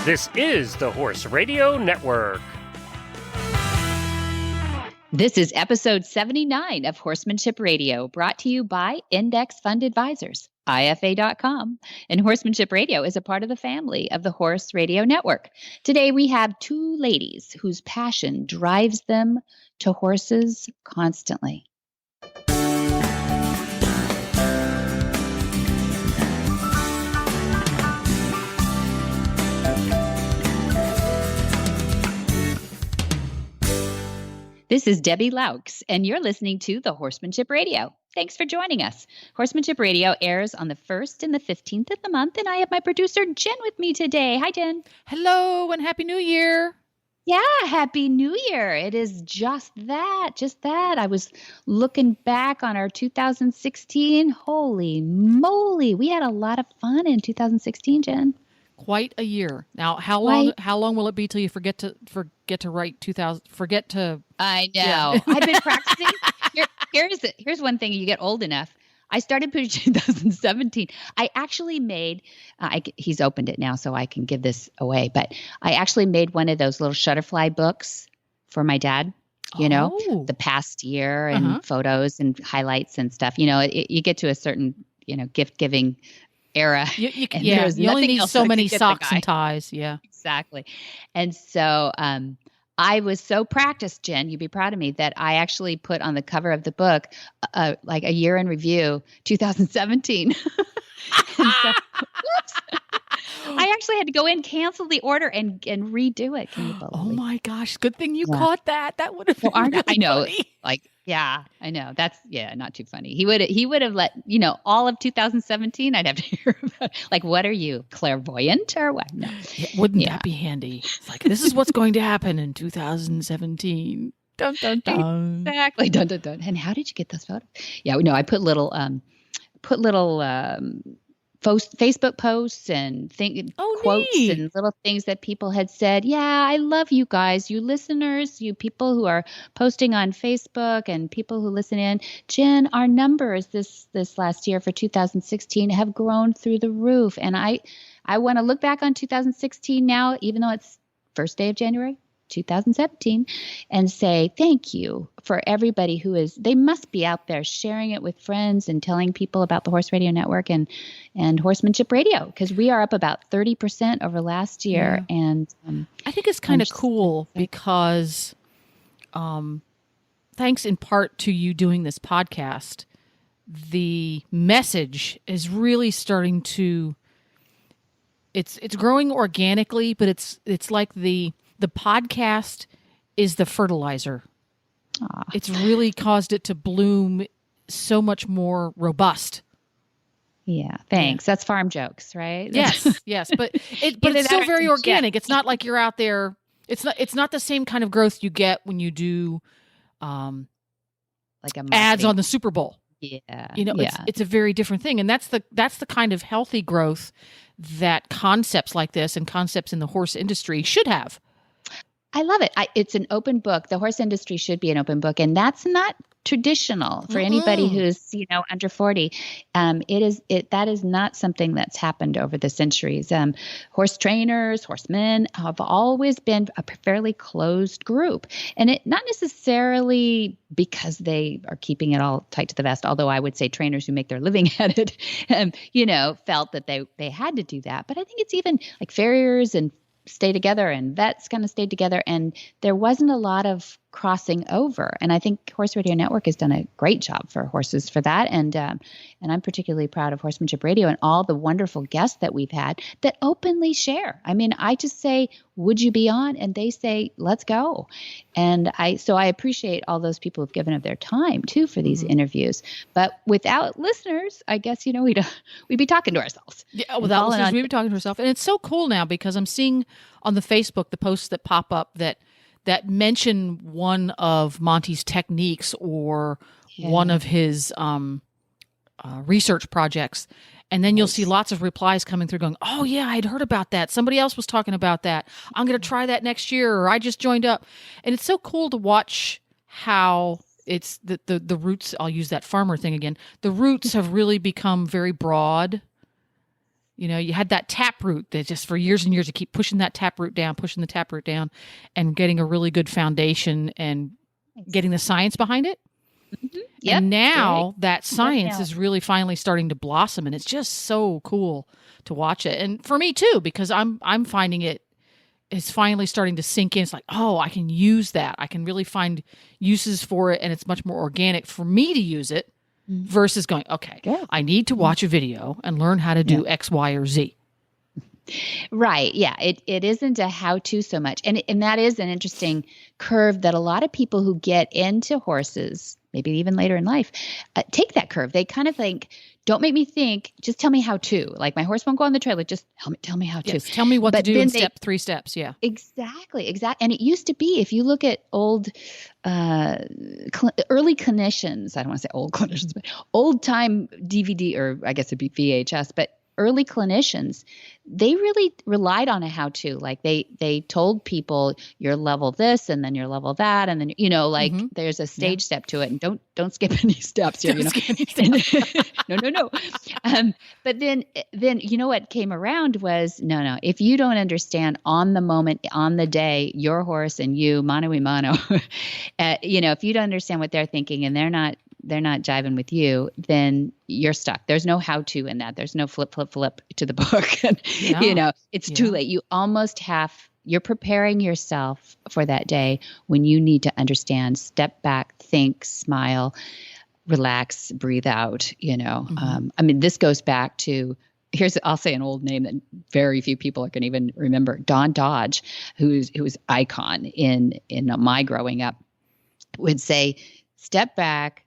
This is the Horse Radio Network. This is episode 79 of Horsemanship Radio, brought to you by Index Fund Advisors, IFA.com. And Horsemanship Radio is a part of the family of the Horse Radio Network. Today we have two ladies whose passion drives them to horses constantly. This is Debbie Laux, and you're listening to the Horsemanship Radio. Thanks for joining us. Horsemanship Radio airs on the 1st and the 15th of the month, and I have my producer, Jen, with me today. Hi, Jen. Hello, and Happy New Year. Yeah, Happy New Year. It is just that. I was looking back on our 2016. Holy moly, we had a lot of fun in 2016, Jen. Quite a year. Now, how long will it be till you forget to write 2000? Forget to. I know. Yeah. I've been practicing. Here's one thing. You get old enough. I started putting 2017. I actually made. He's opened it now, so I can give this away. But I actually made one of those little Shutterfly books for my dad. You know, the past year and photos and highlights and stuff. You know, you get to a certain gift giving era. You only need so many socks and ties. Yeah, exactly. And so I was so practiced, Jen, you'd be proud of me, that I actually put on the cover of the book like a year in review, 2017. Whoops. I actually had to go in, cancel the order, and redo it. Can you believe? Oh my gosh! Good thing you caught that. That would have been really I know. Funny. Yeah, I know. That's not too funny. He would have let all of 2017. I'd have to hear about. What are you, clairvoyant or what? No, wouldn't that be handy? It's like, this is what's going to happen in 2017. Dun dun dun. Exactly. Dun dun dun. And how did you get those photos? Yeah, no, I put little Facebook posts and quotes neat. And little things that people had said. Yeah, I love you guys, you listeners, you people who are posting on Facebook and people who listen in. Jen, our numbers this last year for 2016 have grown through the roof. And I want to look back on 2016 now, even though it's first day of January 2017, and say thank you for everybody they must be out there sharing it with friends and telling people about the Horse Radio Network and Horsemanship Radio, because we are up about 30% over last year. Yeah. And I think it's kind of cool because thanks in part to you doing this podcast, the message is really starting to it's growing organically, but it's like the podcast is the fertilizer. It's really caused it to bloom so much more robust. Yeah, thanks. That's farm jokes, right? Yes, but it's still very organic. It's not like you're out there. It's not the same kind of growth you get when you do ads on the Super Bowl. Yeah, it's a very different thing, and that's the kind of healthy growth that concepts like this and concepts in the horse industry should have. I love it. It's an open book. The horse industry should be an open book, and that's not traditional for anybody who's under 40. That is not something that's happened over the centuries. Horse trainers, horsemen have always been a fairly closed group, and it not necessarily because they are keeping it all tight to the vest. Although I would say trainers who make their living at it, felt that they had to do that. But I think it's even like farriers and stay together, and vets kind of stayed together, and there wasn't a lot of crossing over. And I think Horse Radio Network has done a great job for horses for that. And I'm particularly proud of Horsemanship Radio and all the wonderful guests that we've had that openly share. I mean, I just say, would you be on? And they say, let's go. And I appreciate all those people who've given up their time too for these interviews. But without listeners, I guess, we'd be talking to ourselves. Yeah, without listeners, we'd be talking to ourselves. And it's so cool now because I'm seeing on the Facebook, the posts that pop up that mention one of Monty's techniques or one of his research projects. And then you'll see lots of replies coming through going, oh, yeah, I'd heard about that. Somebody else was talking about that. I'm going to try that next year, or I just joined up. And it's so cool to watch how it's the roots. I'll use that farmer thing again. The roots have really become very broad. You had that taproot that just for years and years, you keep pushing that taproot down, and getting a really good foundation and getting the science behind it. Mm-hmm. Yep. And now that science is really finally starting to blossom, and it's just so cool to watch it. And for me too, because I'm finding it's finally starting to sink in. It's like, oh, I can use that. I can really find uses for it, and it's much more organic for me to use it versus going, okay, I need to watch a video and learn how to do X, Y, or Z. Right. Yeah. It isn't a how-to so much. And that is an interesting curve that a lot of people who get into horses, maybe even later in life, take that curve. They kind of think, don't make me think, just tell me how to. Like, my horse won't go on the trailer, just tell me how to. Yes, tell me what to do in 3 steps. Yeah. Exactly. And it used to be, if you look at old early clinicians, I don't want to say old clinicians, but old time DVD, or I guess it'd be VHS, but early clinicians, they really relied on a how-to. Like, they told people, you're level this, and then you're level that, and then there's a stage step to it, and don't skip any steps here. No. But then what came around was no. If you don't understand on the moment, on the day, your horse and you mano a mano, if you don't understand what they're thinking and they're not jiving with you, then you're stuck. There's no how-to in that. There's no flip to the book. It's too late. You almost you're preparing yourself for that day when you need to understand, step back, think, smile, relax, breathe out, this goes back to, I'll say an old name that very few people can even remember, Don Dodge, who's icon in my growing up, would say, step back,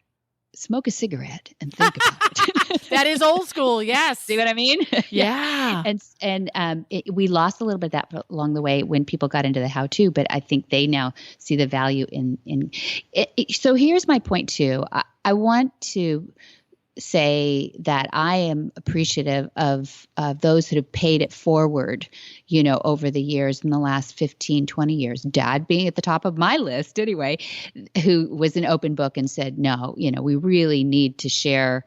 smoke a cigarette, and think about it. That is old school. Yes. See what I mean? Yeah. We lost a little bit of that along the way when people got into the how-to, but I think they now see the value in it. So here's my point too. I want to say that I am appreciative of those that have paid it forward, over the years, in the last 15, 20 years, Dad being at the top of my list anyway, who was an open book and said, no, we really need to share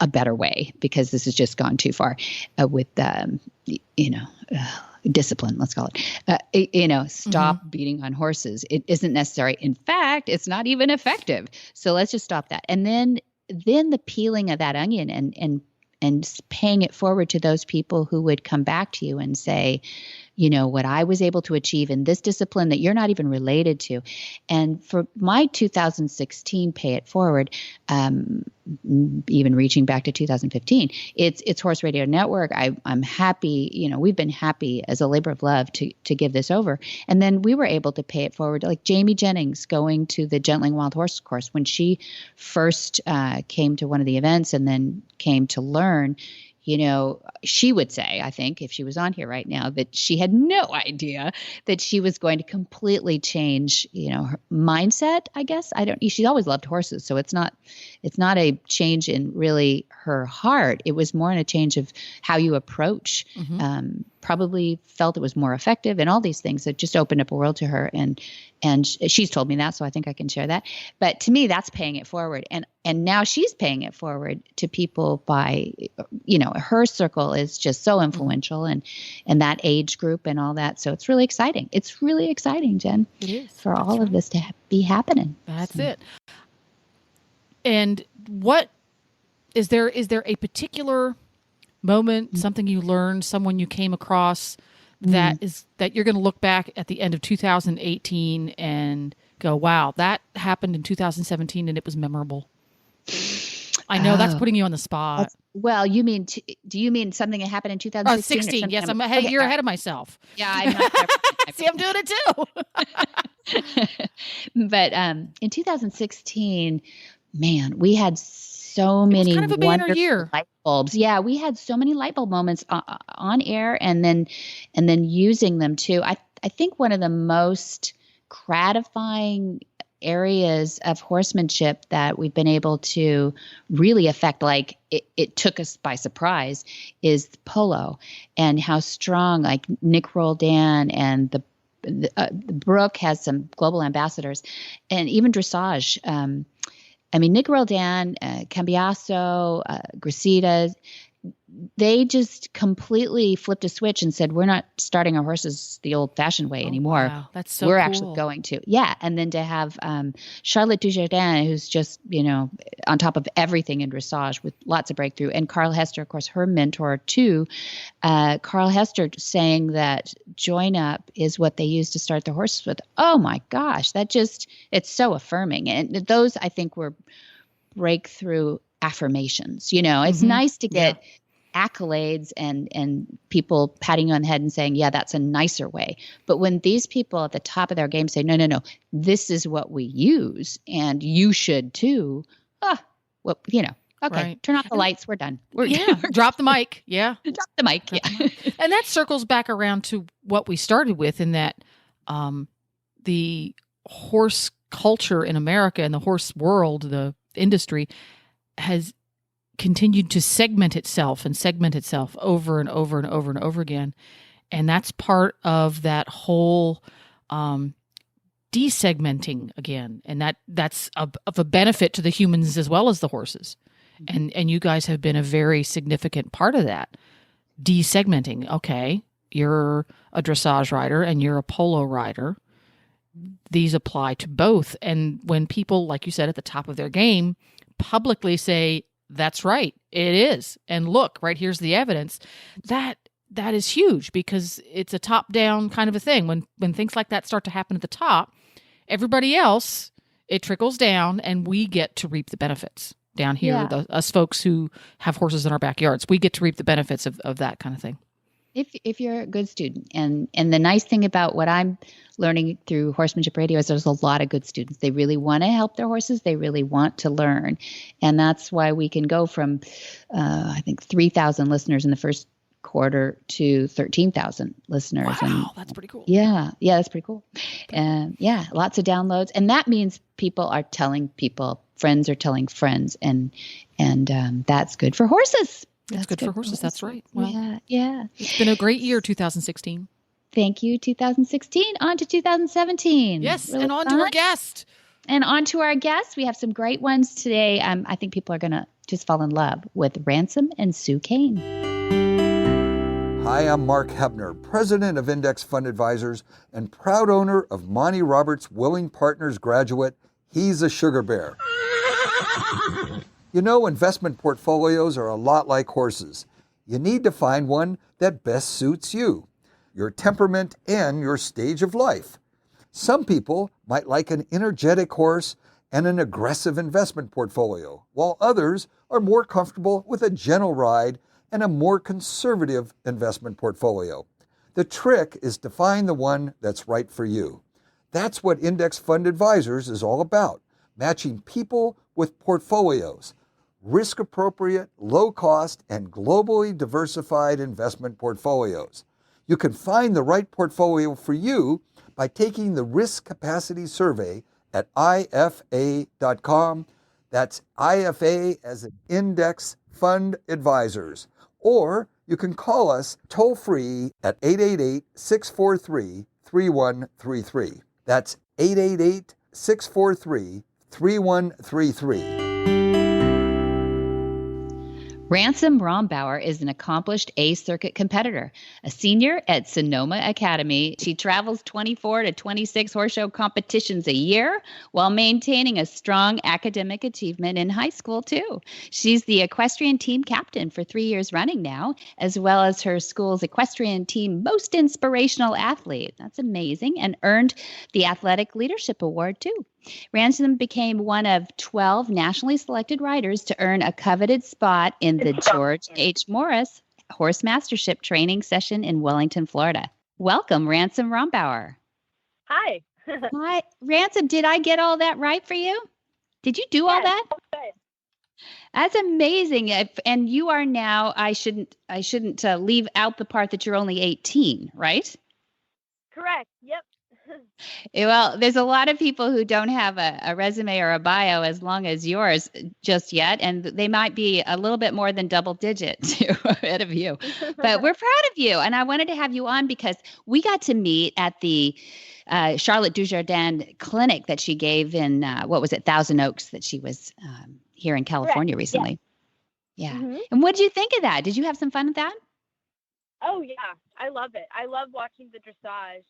a better way, because this has just gone too far with, discipline, let's call it, stop beating on horses. It isn't necessary. In fact, it's not even effective. So let's just stop that. And then the peeling of that onion and paying it forward to those people who would come back to you and say, what I was able to achieve in this discipline that you're not even related to. And for my 2016 Pay It Forward, even reaching back to 2015, it's Horse Radio Network. I'm happy, we've been happy as a labor of love to give this over. And then we were able to pay it forward, like Jamie Jennings going to the Gentling Wild Horse course when she first came to one of the events and then came to learn. She would say, I think, if she was on here right now, that she had no idea that she was going to completely change, her mindset, I guess. She's always loved horses. So it's not a change in really her heart. It was more in a change of how you approach, probably felt it was more effective and all these things that just opened up a world to her. And she's told me that, so I think I can share that. But to me, that's paying it forward. And now she's paying it forward to people by, her circle is just so influential and that age group and all that. So it's really exciting. It's really exciting, Jen. It is. For all of this to be happening. That's it. And what is there a particular moment, something you learned, someone you came across that you're going to look back at the end of 2018 and go, wow, that happened in 2017 and it was memorable? I know that's putting you on the spot. Well, you mean, do you mean something that happened in 2016? 16, yes. I'm ahead. You're ahead of myself. Yeah, I'm not. See, I'm doing it too. But in 2016, man, we had so many kind of a banner year. Light bulbs. Yeah, we had so many light bulb moments on air and then using them too. I think one of the most gratifying areas of horsemanship that we've been able to really affect, like it took us by surprise, is polo, and how strong, like Nick Roldan and the Brooke has some global ambassadors, and even dressage. Nick Roldan, Cambiaso, Gracita, they just completely flipped a switch and said, we're not starting our horses the old fashioned way anymore. Wow. That's so we're cool. actually going to. Yeah. And then to have Charlotte Dujardin, who's just, on top of everything in dressage with lots of breakthrough. And Carl Hester, of course, her mentor too. Carl Hester saying that join up is what they use to start their horses with. Oh my gosh. It's so affirming. And those, I think, were breakthrough affirmations. It's nice to get accolades and people patting you on the head and saying, yeah, that's a nicer way. But when these people at the top of their game say, no, this is what we use and you should too. Okay, Right. Turn off the lights. We're done. Drop the mic. Yeah. Drop the mic. Yeah. And that circles back around to what we started with in that the horse culture in America and the horse world, the industry, has continued to segment itself over and over and over and over again. And that's part of that whole desegmenting again. And that's of a benefit to the humans as well as the horses. And you guys have been a very significant part of that. Desegmenting. Okay, you're a dressage rider and you're a polo rider. These apply to both. And when people, like you said, at the top of their game, publicly say, that's right, it is. And look, right here's the evidence. That is huge because it's a top-down kind of a thing. When things like that start to happen at the top, everybody else, it trickles down and we get to reap the benefits down here. Yeah. Us folks who have horses in our backyards, we get to reap the benefits of that kind of thing. If you're a good student. And the nice thing about what I'm learning through Horsemanship Radio is there's a lot of good students. They really want to help their horses. They really want to learn. And that's why we can go from, I think, 3,000 listeners in the first quarter to 13,000 listeners. Wow, that's pretty cool. Yeah, that's pretty cool. Lots of downloads. And that means people are telling people, friends are telling friends, and that's good for horses. That's good for horses. That's right. Well, yeah. It's been a great year, 2016. Thank you, 2016. On to 2017. Yes, really and on fun. to our guest. And on to our guest. We have some great ones today. I think people are going to just fall in love with Ransome and Sue Kane. Hi, I'm Mark Hebner, president of Index Fund Advisors and proud owner of Monty Roberts' Willing Partners graduate, He's a Sugar Bear. Investment portfolios are a lot like horses. You need to find one that best suits you, your temperament, and your stage of life. Some people might like an energetic horse and an aggressive investment portfolio, while others are more comfortable with a gentle ride and a more conservative investment portfolio. The trick is to find the one that's right for you. That's what Index Fund Advisors is all about, matching people with portfolios. Risk-appropriate, low-cost, and globally diversified investment portfolios. You can find the right portfolio for you by taking the Risk Capacity Survey at IFA.com. That's IFA as in Index Fund Advisors. Or you can call us toll-free at 888-643-3133. That's 888-643-3133. Ransome Rombauer is an accomplished A-circuit competitor, a senior at Sonoma Academy. She travels 24 to 26 horse show competitions a year while maintaining a strong academic achievement in high school, too. She's the equestrian team captain for 3 years running now, as well as her school's equestrian team most inspirational athlete. That's amazing, and earned the Athletic Leadership Award, too. Ransome became one of 12 nationally selected riders to earn a coveted spot in the George H. Morris Horse Mastership Training Session in Wellington, Florida. Welcome, Ransome Rombauer. Hi. Hi, Ransome. Did I get all that right for you? Did you do all that? Okay. That's amazing. And you are now. I shouldn't leave out the part that you're only 18, right? Correct. Yep. Well, there's a lot of people who don't have a resume or a bio as long as yours just yet, and they might be a little bit more than double digit ahead of you. But we're proud of you, and I wanted to have you on because we got to meet at the Charlotte Dujardin clinic that she gave in, Thousand Oaks, that she was here in California recently. Yeah. hmm And what did you think of that? Did you have some fun with that? Oh yeah, I love it. I love watching the dressage.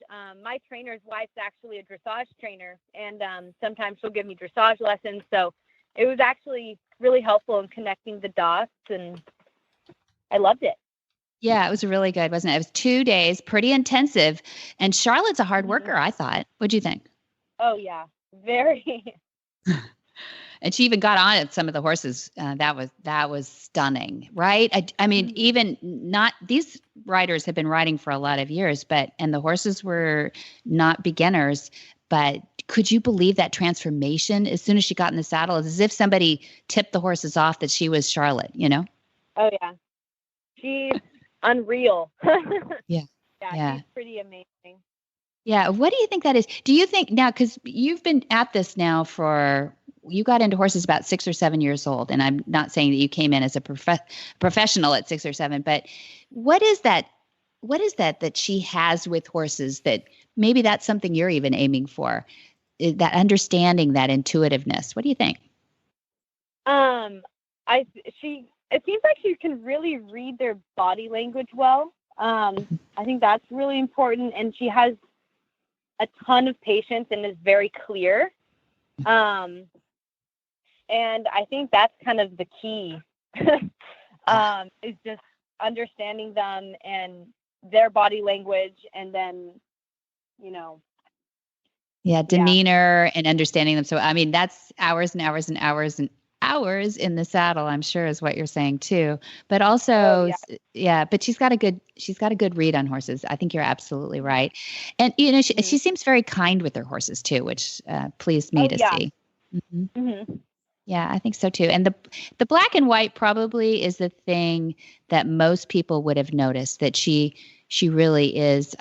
My trainer's wife's actually a dressage trainer, and sometimes she'll give me dressage lessons. So it was actually really helpful in connecting the dots, and I loved it. Yeah, it was really good, wasn't it? It was 2 days, pretty intensive. And Charlotte's a hard hmm worker, I thought. What'd you think? Oh yeah, very. And she even got on at some of the horses. That was stunning, right? I mean, Mhm. even not these riders have been riding for a lot of years, and the horses were not beginners. But could you believe that transformation as soon as she got in the saddle? It's as if somebody tipped the horses off that she was Charlotte, you know? Oh yeah, she's unreal. Yeah. Yeah, Yeah. she's pretty amazing. Yeah. What do you think that is? Do you think now, because you've been at this now you got into horses about 6 or 7 years old, and I'm not saying that you came in as a professional at 6 or 7, but what is that? What is that she has with horses that maybe that's something you're even aiming for? That understanding, that intuitiveness. What do you think? Um, it seems like she can really read their body language well. I think that's really important, and she has a ton of patience and is very clear. Um, and I think that's kind of the key. Is just understanding them and their body language, and then, you know, Yeah, yeah. demeanor and understanding them. So, I mean, that's hours and hours and hours and hours in the saddle, I'm sure is what you're saying too. But Oh also, yeah. yeah, but she's got a good read on horses. I think you're absolutely right. And she Mhm. seems very kind with her horses too, which pleased me Oh to yeah. see. Hmm. hmm Yeah, I think so too. And the black and white probably is the thing that most people would have noticed that she really is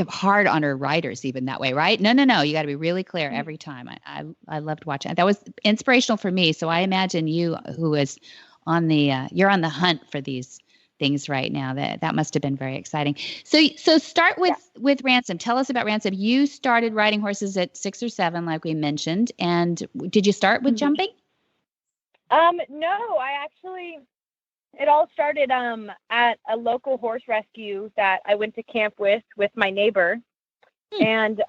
hard on her riders even that way, right? No, you got to be really clear every time. I loved watching it. That was inspirational for me. So I imagine you, who is you're on the hunt for these things right now. That must have been very exciting. So start Yeah. with Ransome. Tell us about Ransome. You started riding horses at 6 or 7, like we mentioned, and did you start with Mhm. jumping? No, it all started at a local horse rescue that I went to camp with my neighbor. Hmm. And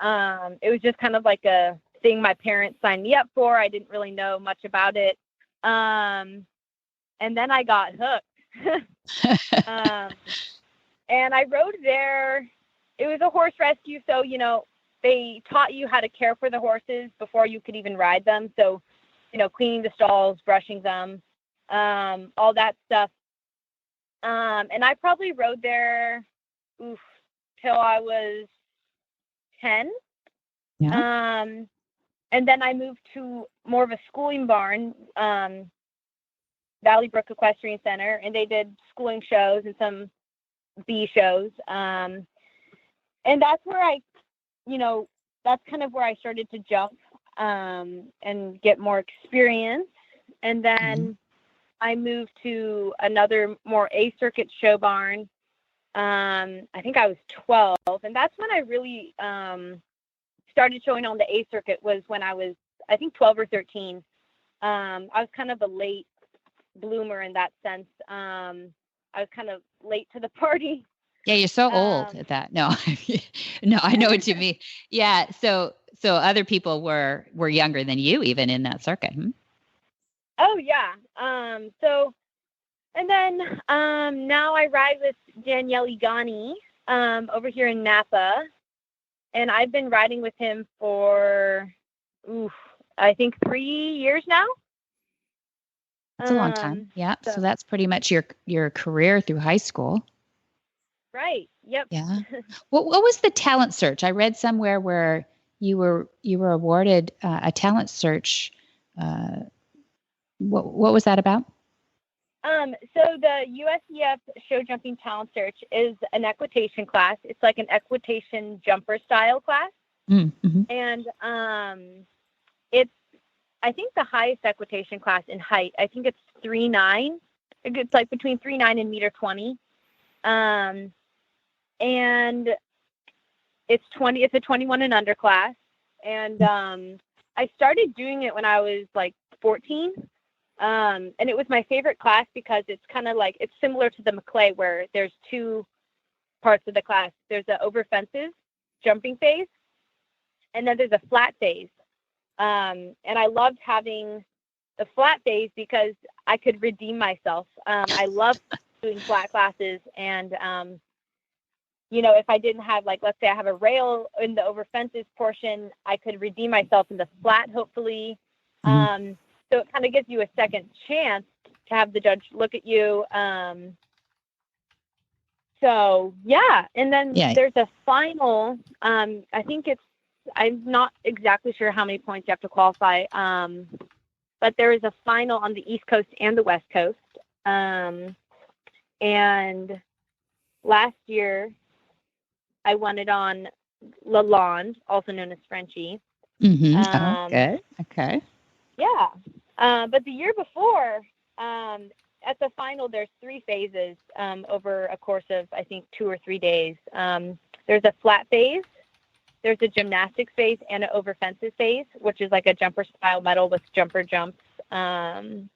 it was just kind of like a thing my parents signed me up for. I didn't really know much about it. And then I got hooked. um, and I rode there. It was a horse rescue, so they taught you how to care for the horses before you could even ride them. So, cleaning the stalls, brushing them, all that stuff. And I probably rode there till I was 10. Yeah. And then I moved to more of a schooling barn, Valley Brook Equestrian Center, and they did schooling shows and some bee shows. And that's where that's kind of where I started to jump and get more experience. And then I moved to another more A circuit show barn. I think I was 12, and that's when I really started showing on the A circuit, was when I was, I think, 12 or 13. I was kind of a late bloomer in that sense. I was kind of late to the party. Yeah, you're so old Um, at that. No, no, I know what you mean. Yeah, so other people were younger than you even in that circuit. Hmm? oh yeah. And then now I ride with Danielle Igani over here in Napa, and I've been riding with him for, I think 3 years now. That's a long time. Yeah, So so that's pretty much your career through high school. right. Yep. Yeah. What was the talent search? I read somewhere where you were awarded a talent search. Uh, what was that about? So the USEF show jumping talent search is an equitation class. It's like an equitation jumper style class. Mm-hmm. And it's, I think, the highest equitation class in height. I think it's 3'9". It's like between 3'9" and 1.20 meters. And it's a 21 and under class. And I started doing it when I was like 14. And it was my favorite class because it's kind of like, it's similar to the McClay where there's two parts of the class. There's the over fences jumping phase, and then there's a flat phase. And I loved having the flat phase because I could redeem myself. I love doing flat classes, and if I didn't have, like, let's say I have a rail in the over fences portion, I could redeem myself in the flat, hopefully. So it kind of gives you a second chance to have the judge look at you. So yeah. And then there's a final, I think I'm not exactly sure how many points you have to qualify. But there is a final on the East Coast and the West Coast. And last year I won it on Lalonde, also known as Frenchie. Okay. Okay. Yeah. But the year before, at the final, there's 3 phases over a course of, I think, 2 or 3 days. There's a flat phase, there's a gymnastics phase, and an over fences phase, which is like a jumper style medal with jumper jumps. And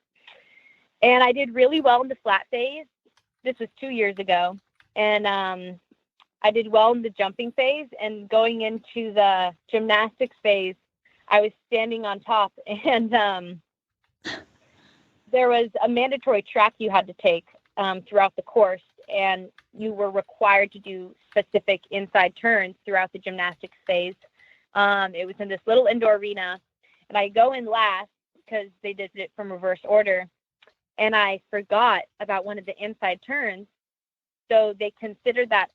I did really well in the flat phase. This was 2 years ago. And I did well in the jumping phase, and going into the gymnastics phase, I was standing on top, and there was a mandatory track you had to take throughout the course, and you were required to do specific inside turns throughout the gymnastics phase. It was in this little indoor arena, and I go in last because they did it from reverse order, and I forgot about one of the inside turns, so they considered that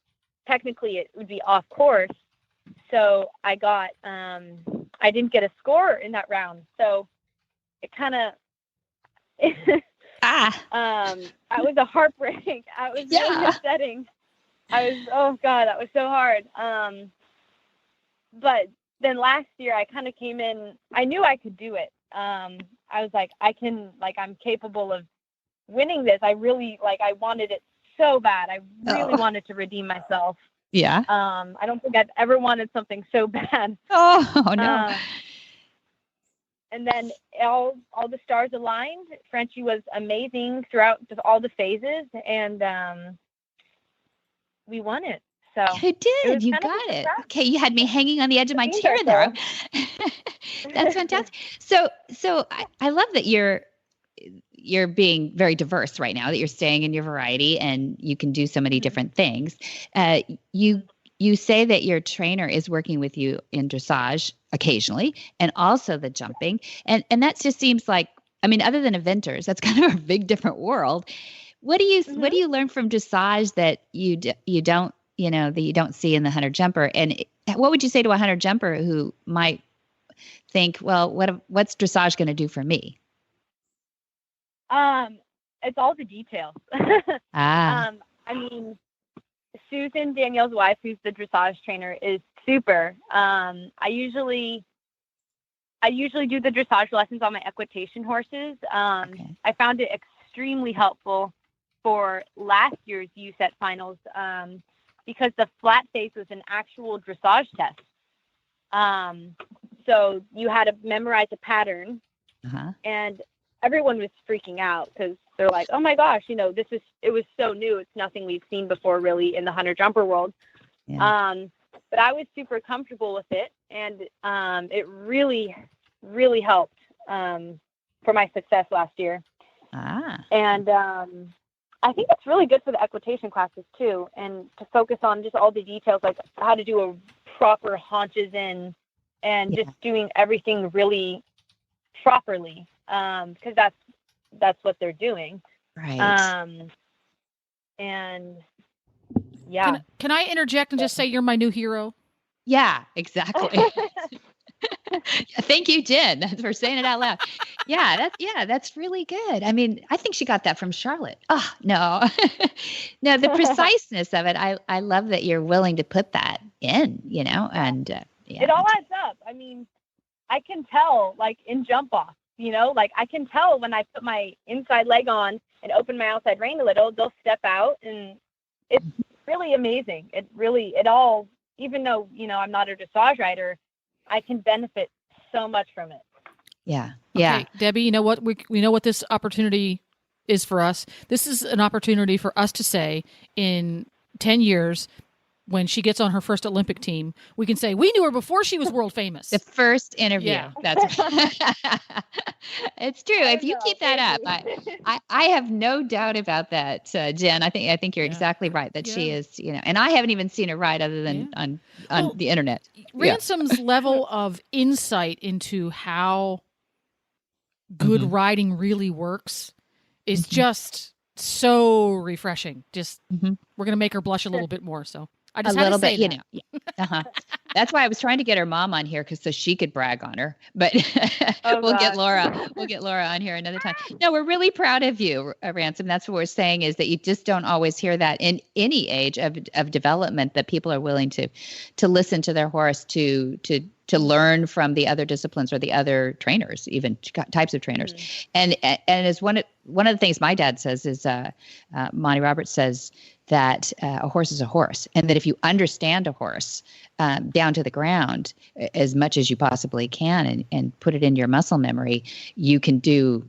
technically it would be off course. So I didn't get a score in that round. So it kind of, it was a heartbreak. I was really upsetting. Oh God, that was so hard. But then last year I kind of came in, I knew I could do it. I was like, I'm capable of winning this. I really, I wanted it so bad. I really wanted to redeem myself. Yeah. I don't think I've ever wanted something so bad. Oh no. And then all the stars aligned. Frenchie was amazing throughout all the phases, and we won it. So you did. You got it. Okay, you had me hanging on the edge of my chair there. That's fantastic. So I love that you're being very diverse right now, that you're staying in your variety and you can do so many different things. You say that your trainer is working with you in dressage occasionally and also the jumping. And that just seems like, I mean, other than eventers, that's kind of a big different world. What do you learn from dressage that you don't see in the hunter jumper? And what would you say to a hunter jumper who might think, well, what's dressage going to do for me? It's all the details. I mean, Susan, Danielle's wife, who's the dressage trainer, is super. I usually do the dressage lessons on my equitation horses. I found it extremely helpful for last year's USET finals because the flat face was an actual dressage test. So you had to memorize a pattern, and everyone was freaking out because they're like, oh my gosh, it was so new. It's nothing we've seen before really in the hunter jumper world. Yeah. But I was super comfortable with it, and it really, really helped for my success last year. And I think it's really good for the equitation classes too, and to focus on just all the details, like how to do a proper haunches in, and just doing everything really properly, because that's what they're doing. Right. And yeah. Can I interject and just say you're my new hero? Yeah, exactly. Thank you, Jen, for saying it out loud. That's really good. I mean, I think she got that from Charlotte. Oh, no. No, the preciseness of it. I love that you're willing to put that in, and it all adds up. I mean, I can tell, like in jump off, I can tell when I put my inside leg on and open my outside rein a little, they'll step out, and it's really amazing. It all, even though, I'm not a dressage rider, I can benefit so much from it. Yeah. Yeah. Okay, Debbie, you know what? We know what this opportunity is for us. This is an opportunity for us to say in 10 years, when she gets on her first Olympic team, we can say, we knew her before she was world famous. The first interview. Yeah. That's it's true. If you keep that up, I have no doubt about that, Jen. I think you're exactly right that she is, and I haven't even seen her ride other than on the internet. Ransome's level of insight into how good riding really works is just so refreshing. Just we're going to make her blush a little bit more. So I just a had little to say bit, that. That's why I was trying to get her mom on here so she could brag on her. But we'll get Laura on here another time. No, we're really proud of you, Ransome. That's what we're saying is that you just don't always hear that in any age of development, that people are willing to listen to their horse, to learn from the other disciplines or the other trainers, even types of trainers. And as one of the things my dad says is, Monty Roberts says that a horse is a horse, and that if you understand a horse down to the ground as much as you possibly can and put it in your muscle memory, you can do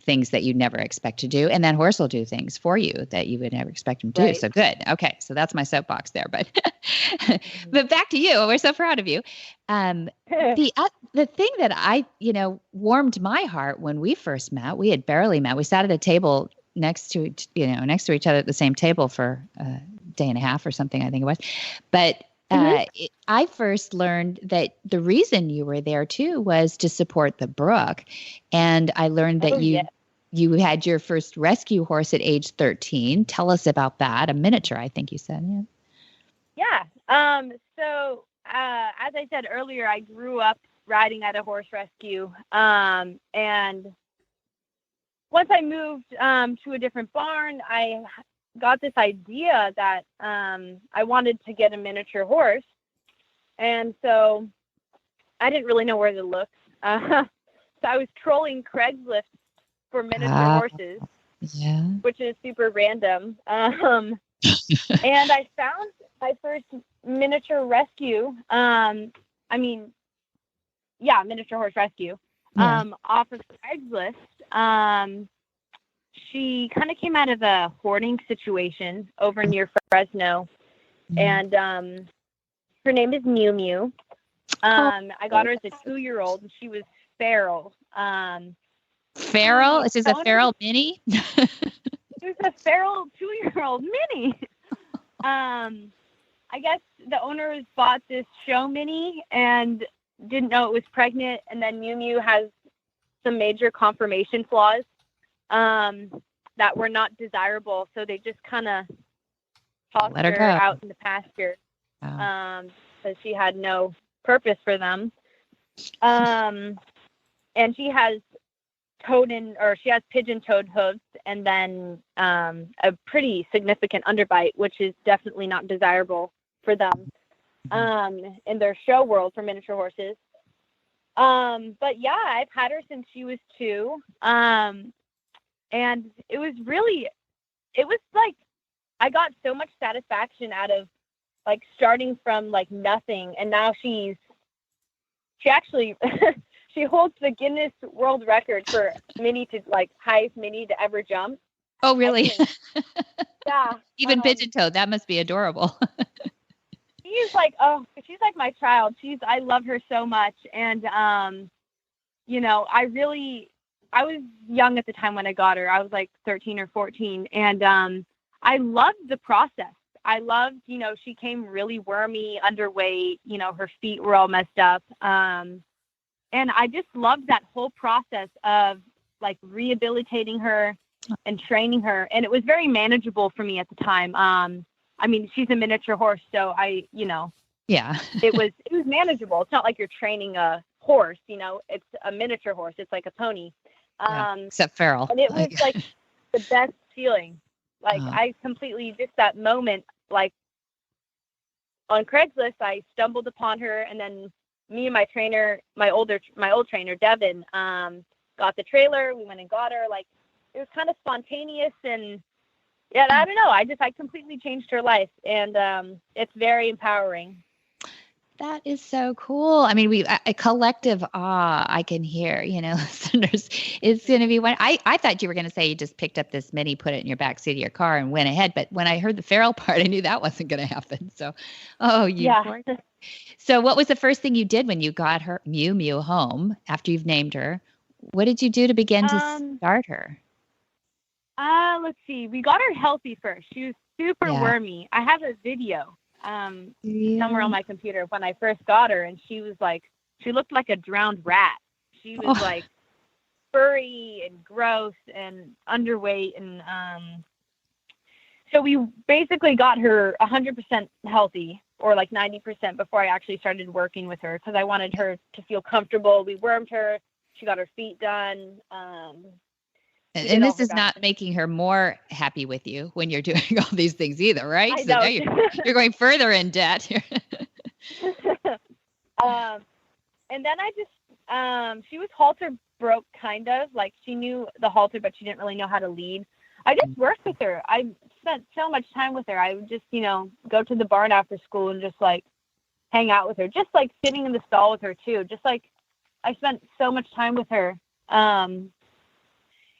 things that you'd never expect to do. And that horse will do things for you that you would never expect him to do. So good. Okay. So that's my soapbox there, but back to you. We're so proud of you. The thing that I, warmed my heart when we first met, we had barely met. We sat at a table next to each other at the same table for a day and a half or something, I think it was. But I first learned that the reason you were there too was to support the brook. And I learned that you had your first rescue horse at age 13. Tell us about that. A miniature, I think you said. Yeah. So as I said earlier, I grew up riding at a horse rescue. And once I moved to a different barn, I got this idea that I wanted to get a miniature horse. And so I didn't really know where to look. So I was trolling Craigslist for miniature horses, which is super random. And I found my first miniature rescue. Miniature horse rescue off of Craigslist. She kind of came out of a hoarding situation over near Fresno, and her name is Mew Mew. I got her as a 2-year-old, and she was feral. Feral? Is this a feral mini? She was a feral 2-year-old mini. I guess the owners bought this show mini and didn't know it was pregnant, and then Mew Mew has some major conformation flaws that were not desirable, so they just kind of tossed her out in the pasture. So she had no purpose for them. And she has pigeon-toed hooves, and then a pretty significant underbite, which is definitely not desirable for them in their show world for miniature horses. But yeah, I've had her since she was 2. And it was like, I got so much satisfaction out of like starting from like nothing. And now she actually, she holds the Guinness World Record for highest mini to ever jump. Oh, really? Yeah. Even pigeon-toed. That must be adorable. She's like my child. I love her so much. And, I was young at the time when I got her. I was like 13 or 14. And I loved the process. I loved, she came really wormy, underweight, her feet were all messed up. And I just loved that whole process of like rehabilitating her and training her. And it was very manageable for me at the time. She's a miniature horse, so it was manageable. It's not like you're training a horse, it's a miniature horse. It's like a pony. Except feral. And it was like the best feeling. Like I completely, just that moment, like on Craigslist, I stumbled upon her, and then me and my trainer, my old trainer, Devin, got the trailer. We went and got her. Like, it was kind of spontaneous, and yeah, I don't know. I completely changed her life, and it's very empowering. That is so cool. I mean, a collective awe I can hear, listeners. It's going to be one. I thought you were going to say you just picked up this mini, put it in your backseat of your car and went ahead. But when I heard the feral part, I knew that wasn't going to happen. So, poor. So what was the first thing you did when you got her Mew Mew home after you've named her? What did you do to begin to start her? Let's see. We got her healthy first. She was super wormy. I have a video somewhere on my computer when I first got her, and she looked like a drowned rat. She was like furry and gross and underweight, and so we basically got her 100% healthy, or like 90% before I actually started working with her, because I wanted her to feel comfortable. We wormed her. She got her feet done. And this is not making her more happy with you when you're doing all these things either, right? I So know. now you're going further in debt here. And then I just, she was halter broke, kind of. Like, she knew the halter, but she didn't really know how to lead. I just worked with her. I spent so much time with her. I would just, go to the barn after school and just, like, hang out with her. Just, like, sitting in the stall with her, too. Just, like, I spent so much time with her.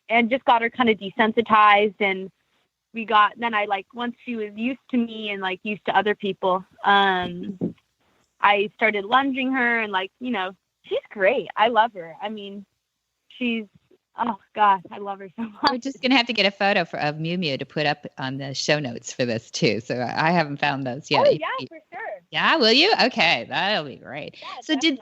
And just got her kind of desensitized, and once she was used to me and like used to other people, I started lunging her, and she's great. I love her. I mean, oh gosh, I love her so much. We're just going to have to get a photo of Mew Mew to put up on the show notes for this too. So I haven't found those yet. Oh yeah, for sure. Yeah, will you? Okay, that'll be great. Yeah, so did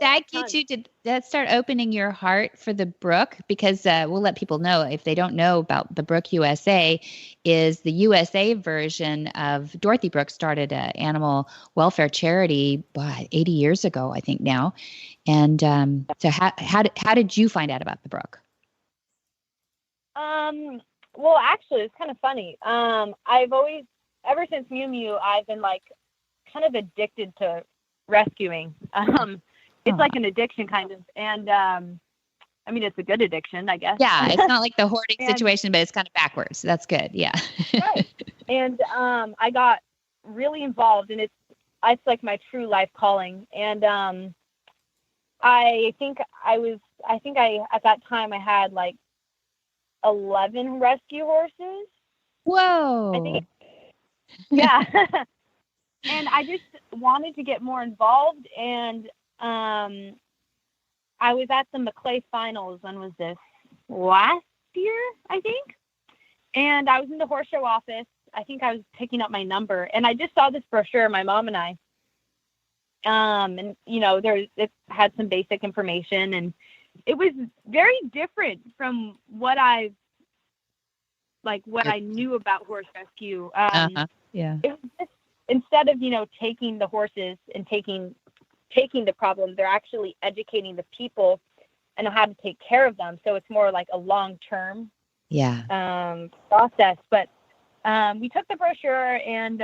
that start opening your heart for the Brook? Because we'll let people know, if they don't know about the Brook USA, is the USA version of Dorothy Brook started an animal welfare charity 80 years ago, I think now. And so how did you find out about the Brook? Well, actually, it's kind of funny. I've always, ever since Mew Mew, I've been like kind of addicted to rescuing. It's like an addiction kind of, and I mean, it's a good addiction, I guess. Yeah, it's not like the hoarding situation, but it's kind of backwards. That's good. Yeah. Right. And I got really involved, and it's like my true life calling. And I think at that time I had like 11 rescue horses. Whoa. I think, yeah. And I just wanted to get more involved, and I was at the McClay finals. When was this? Last year, I think. And I was in the horse show office. I think I was picking up my number, and I just saw this brochure, my mom and I. And it had some basic information, and it was very different from what I knew about horse rescue. Yeah. It was just, instead of, taking the horses and taking the problem, they're actually educating the people and how to take care of them. So it's more like a long-term process. But we took the brochure, and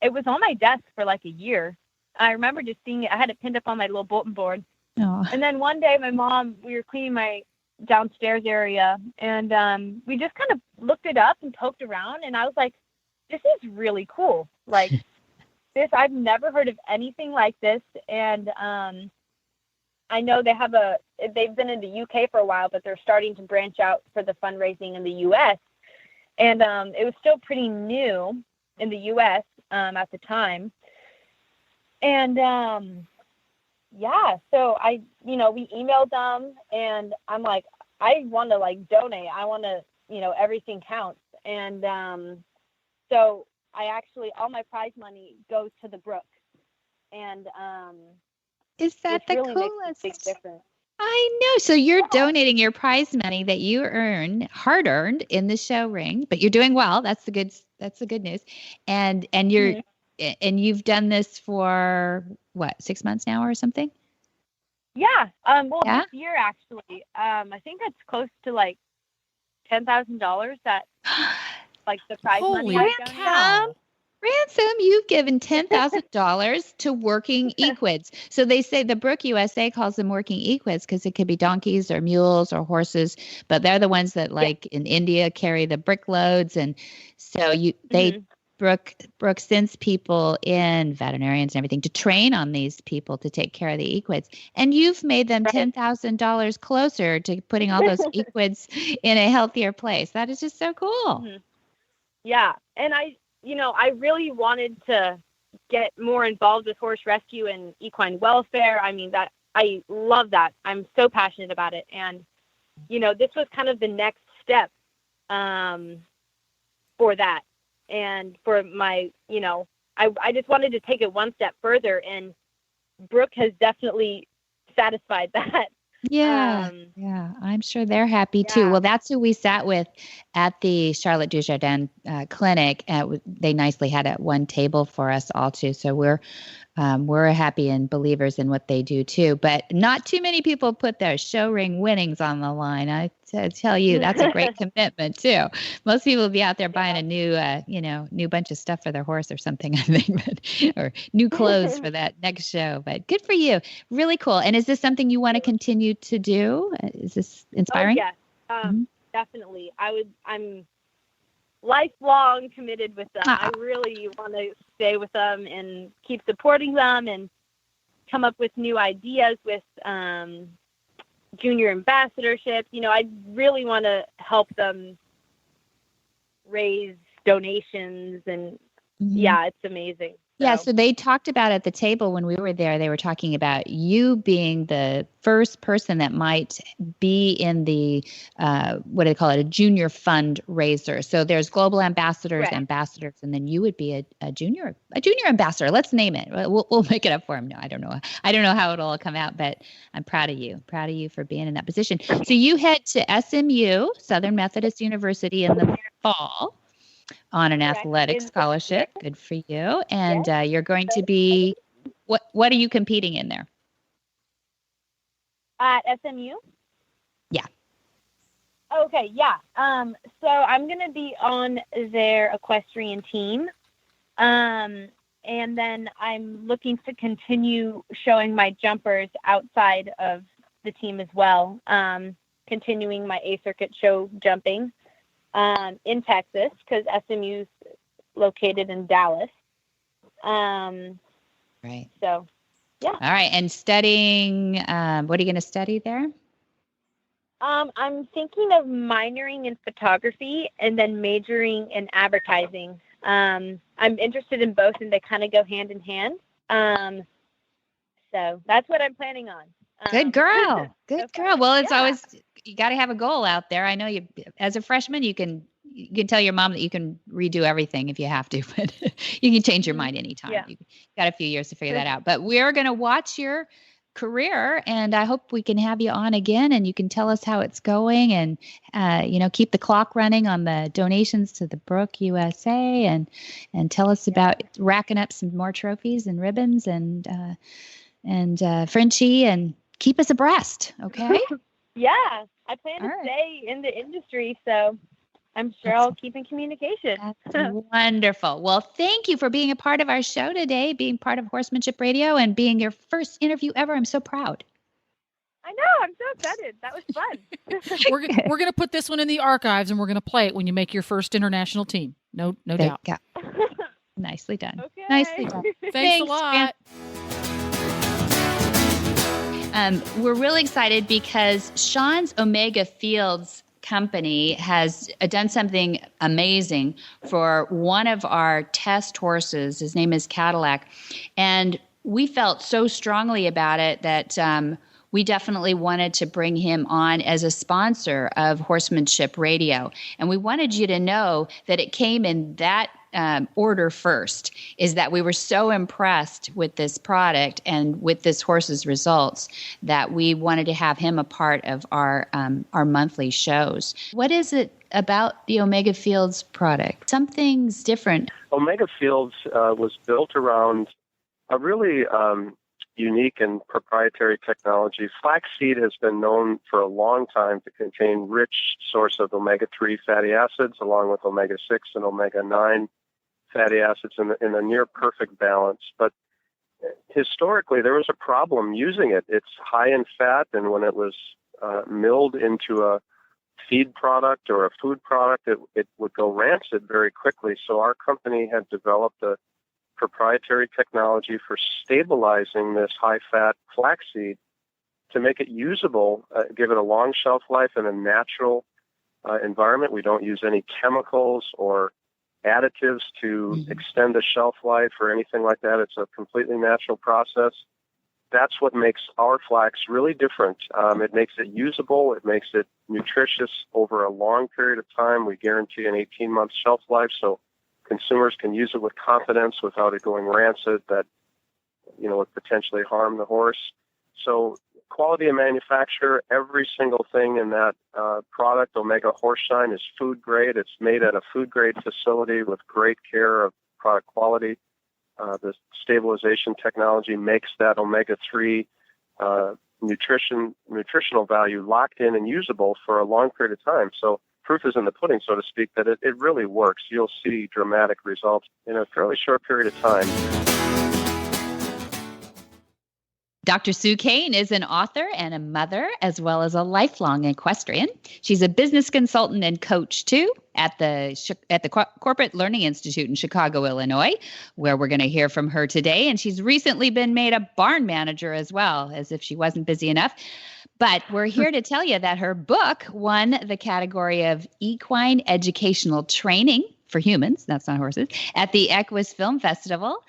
it was on my desk for like a year. I remember just seeing it. I had it pinned up on my little bulletin board. Oh. And then one day we were cleaning my downstairs area, and we just kind of looked it up and poked around, and I was like, this is really cool. Like this, I've never heard of anything like this. And I know they've been in the UK for a while, but they're starting to branch out for the fundraising in the US. And it was still pretty new in the US at the time. And so we emailed them, and I'm like, I want to like donate. I want to, everything counts. And so I actually, all my prize money goes to the Brook. And is that the really coolest? Makes a big difference. I know. So you're donating your prize money that you earn, hard earned, in the show ring, but you're doing well. That's the good news. And you're and you've done this for what, 6 months now or something? Yeah. This year actually, I think that's close to like $10,000 that like the prize money. Holy cow. Ransome, you've given $10,000 to working equids. So they say the Brook USA calls them working equids because it could be donkeys or mules or horses, but they're the ones that in India carry the brick loads. And so they Brooke sends people in, veterinarians and everything, to train on these people to take care of the equids. And you've made them $10,000 closer to putting all those equids in a healthier place. That is just so cool. Mm-hmm. Yeah. And I really wanted to get more involved with horse rescue and equine welfare. I mean, that I love that. I'm so passionate about it. And, this was kind of the next step for that. And for my, I just wanted to take it one step further, and Brooke has definitely satisfied that. Yeah. I'm sure they're happy too. Well, that's who we sat with at the Charlotte Dujardin clinic. They nicely had at one table for us all too. So we're happy and believers in what they do too. But not too many people put their show ring winnings on the line. I tell you, that's a great commitment too. Most people will be out there buying a new bunch of stuff for their horse or something, I think, or new clothes for that next show. But good for you. Really cool. And is this something you want to continue to do? Is this inspiring? Oh, yes, definitely. I'm lifelong committed with them. I really want to stay with them and keep supporting them and come up with new ideas with junior ambassadorships. I really want to help them raise donations, and it's amazing. So they talked about at the table when we were there, they were talking about you being the first person that might be in the, what do they call it, a junior fundraiser. So there's global ambassadors, ambassadors, and then you would be a junior ambassador. Let's name it. We'll make it up for him. No, I don't know how it'll all come out, but I'm proud of you for being in that position. So you head to SMU, Southern Methodist University, in the fall on an athletic scholarship. Good for you. And you're going to be, what are you competing in there? At SMU? Yeah. Okay, yeah. So I'm going to be on their equestrian team. And then I'm looking to continue showing my jumpers outside of the team as well. Continuing my A-circuit show jumping. In Texas, because SMU's located in Dallas. Right. So, yeah. All right. And studying, what are you going to study there? I'm thinking of minoring in photography and then majoring in advertising. I'm interested in both, and they kind of go hand in hand. So that's what I'm planning on. Good girl. Good girl. Well, it's always, you got to have a goal out there. I know you, as a freshman, you can tell your mom that you can redo everything if you have to, but you can change your mind anytime. Yeah. You got a few years to figure that out, but we're going to watch your career, and I hope we can have you on again and you can tell us how it's going, and, keep the clock running on the donations to the Brooke USA, and tell us about racking up some more trophies and ribbons and Frenchie, and keep us abreast. Okay. Yeah. I plan to stay in the industry, so I'm sure I'll keep in communication. That's wonderful. Well, thank you for being a part of our show today, being part of Horsemanship Radio, and being your first interview ever. I'm so proud. I know. I'm so excited. That was fun. We're going to put this one in the archives, and we're going to play it when you make your first international team. No doubt. Yeah. Nicely done. Okay. Nicely done. Thanks a lot. We're really excited because Sean's Omega Fields company has done something amazing for one of our test horses. His name is Cadillac. And we felt so strongly about it that we definitely wanted to bring him on as a sponsor of Horsemanship Radio. And we wanted you to know that it came in that order first, is that we were so impressed with this product and with this horse's results that we wanted to have him a part of our monthly shows. What is it about the Omega Fields product? Something's different. Omega Fields was built around a really unique and proprietary technology. Flaxseed has been known for a long time to contain rich source of omega-3 fatty acids, along with omega-6 and omega-9 fatty acids in a near perfect balance. But historically, there was a problem using it. It's high in fat, and when it was milled into a feed product or a food product, it would go rancid very quickly. So our company had developed a proprietary technology for stabilizing this high-fat flaxseed to make it usable, give it a long shelf life in a natural environment. We don't use any chemicals or additives to extend the shelf life or anything like that. It's a completely natural process. That's what makes our flax really different. It makes it usable. It makes it nutritious over a long period of time. We guarantee an 18-month shelf life, so consumers can use it with confidence without it going rancid that, would potentially harm the horse. So quality of manufacture, every single thing in that product, Omega Horse Shine, is food grade. It's made at a food grade facility with great care of product quality. The stabilization technology makes that omega-3 nutritional value locked in and usable for a long period of time. So proof is in the pudding, so to speak, that it really works. You'll see dramatic results in a fairly short period of time. Dr. Sue Kane is an author and a mother, as well as a lifelong equestrian. She's a business consultant and coach, too, at the Corporate Learning Institute in Chicago, Illinois, where we're going to hear from her today. And she's recently been made a barn manager as well, as if she wasn't busy enough. But we're here to tell you that her book won the category of equine educational training for humans, that's not horses, at the Equus Film Festival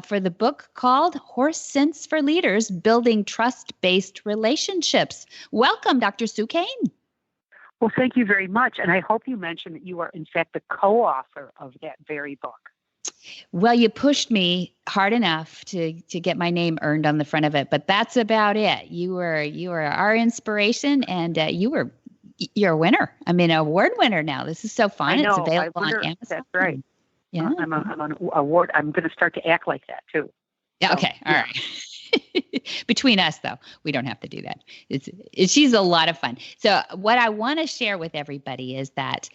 for the book called Horse Sense for Leaders, Building Trust-Based Relationships. Welcome, Dr. Sue Kane. Well, thank you very much. And I hope you mentioned that you are, in fact, the co-author of that very book. Well, you pushed me hard enough to get my name earned on the front of it, but that's about it. You were our inspiration, and you're a winner. I mean, an award winner now. This is so fun. I know, it's available on Amazon. That's right. Yeah. I'm an award. I'm going to start to act like that too. Yeah. Okay. All right. Between us, though, we don't have to do that. She's a lot of fun. So what I want to share with everybody is that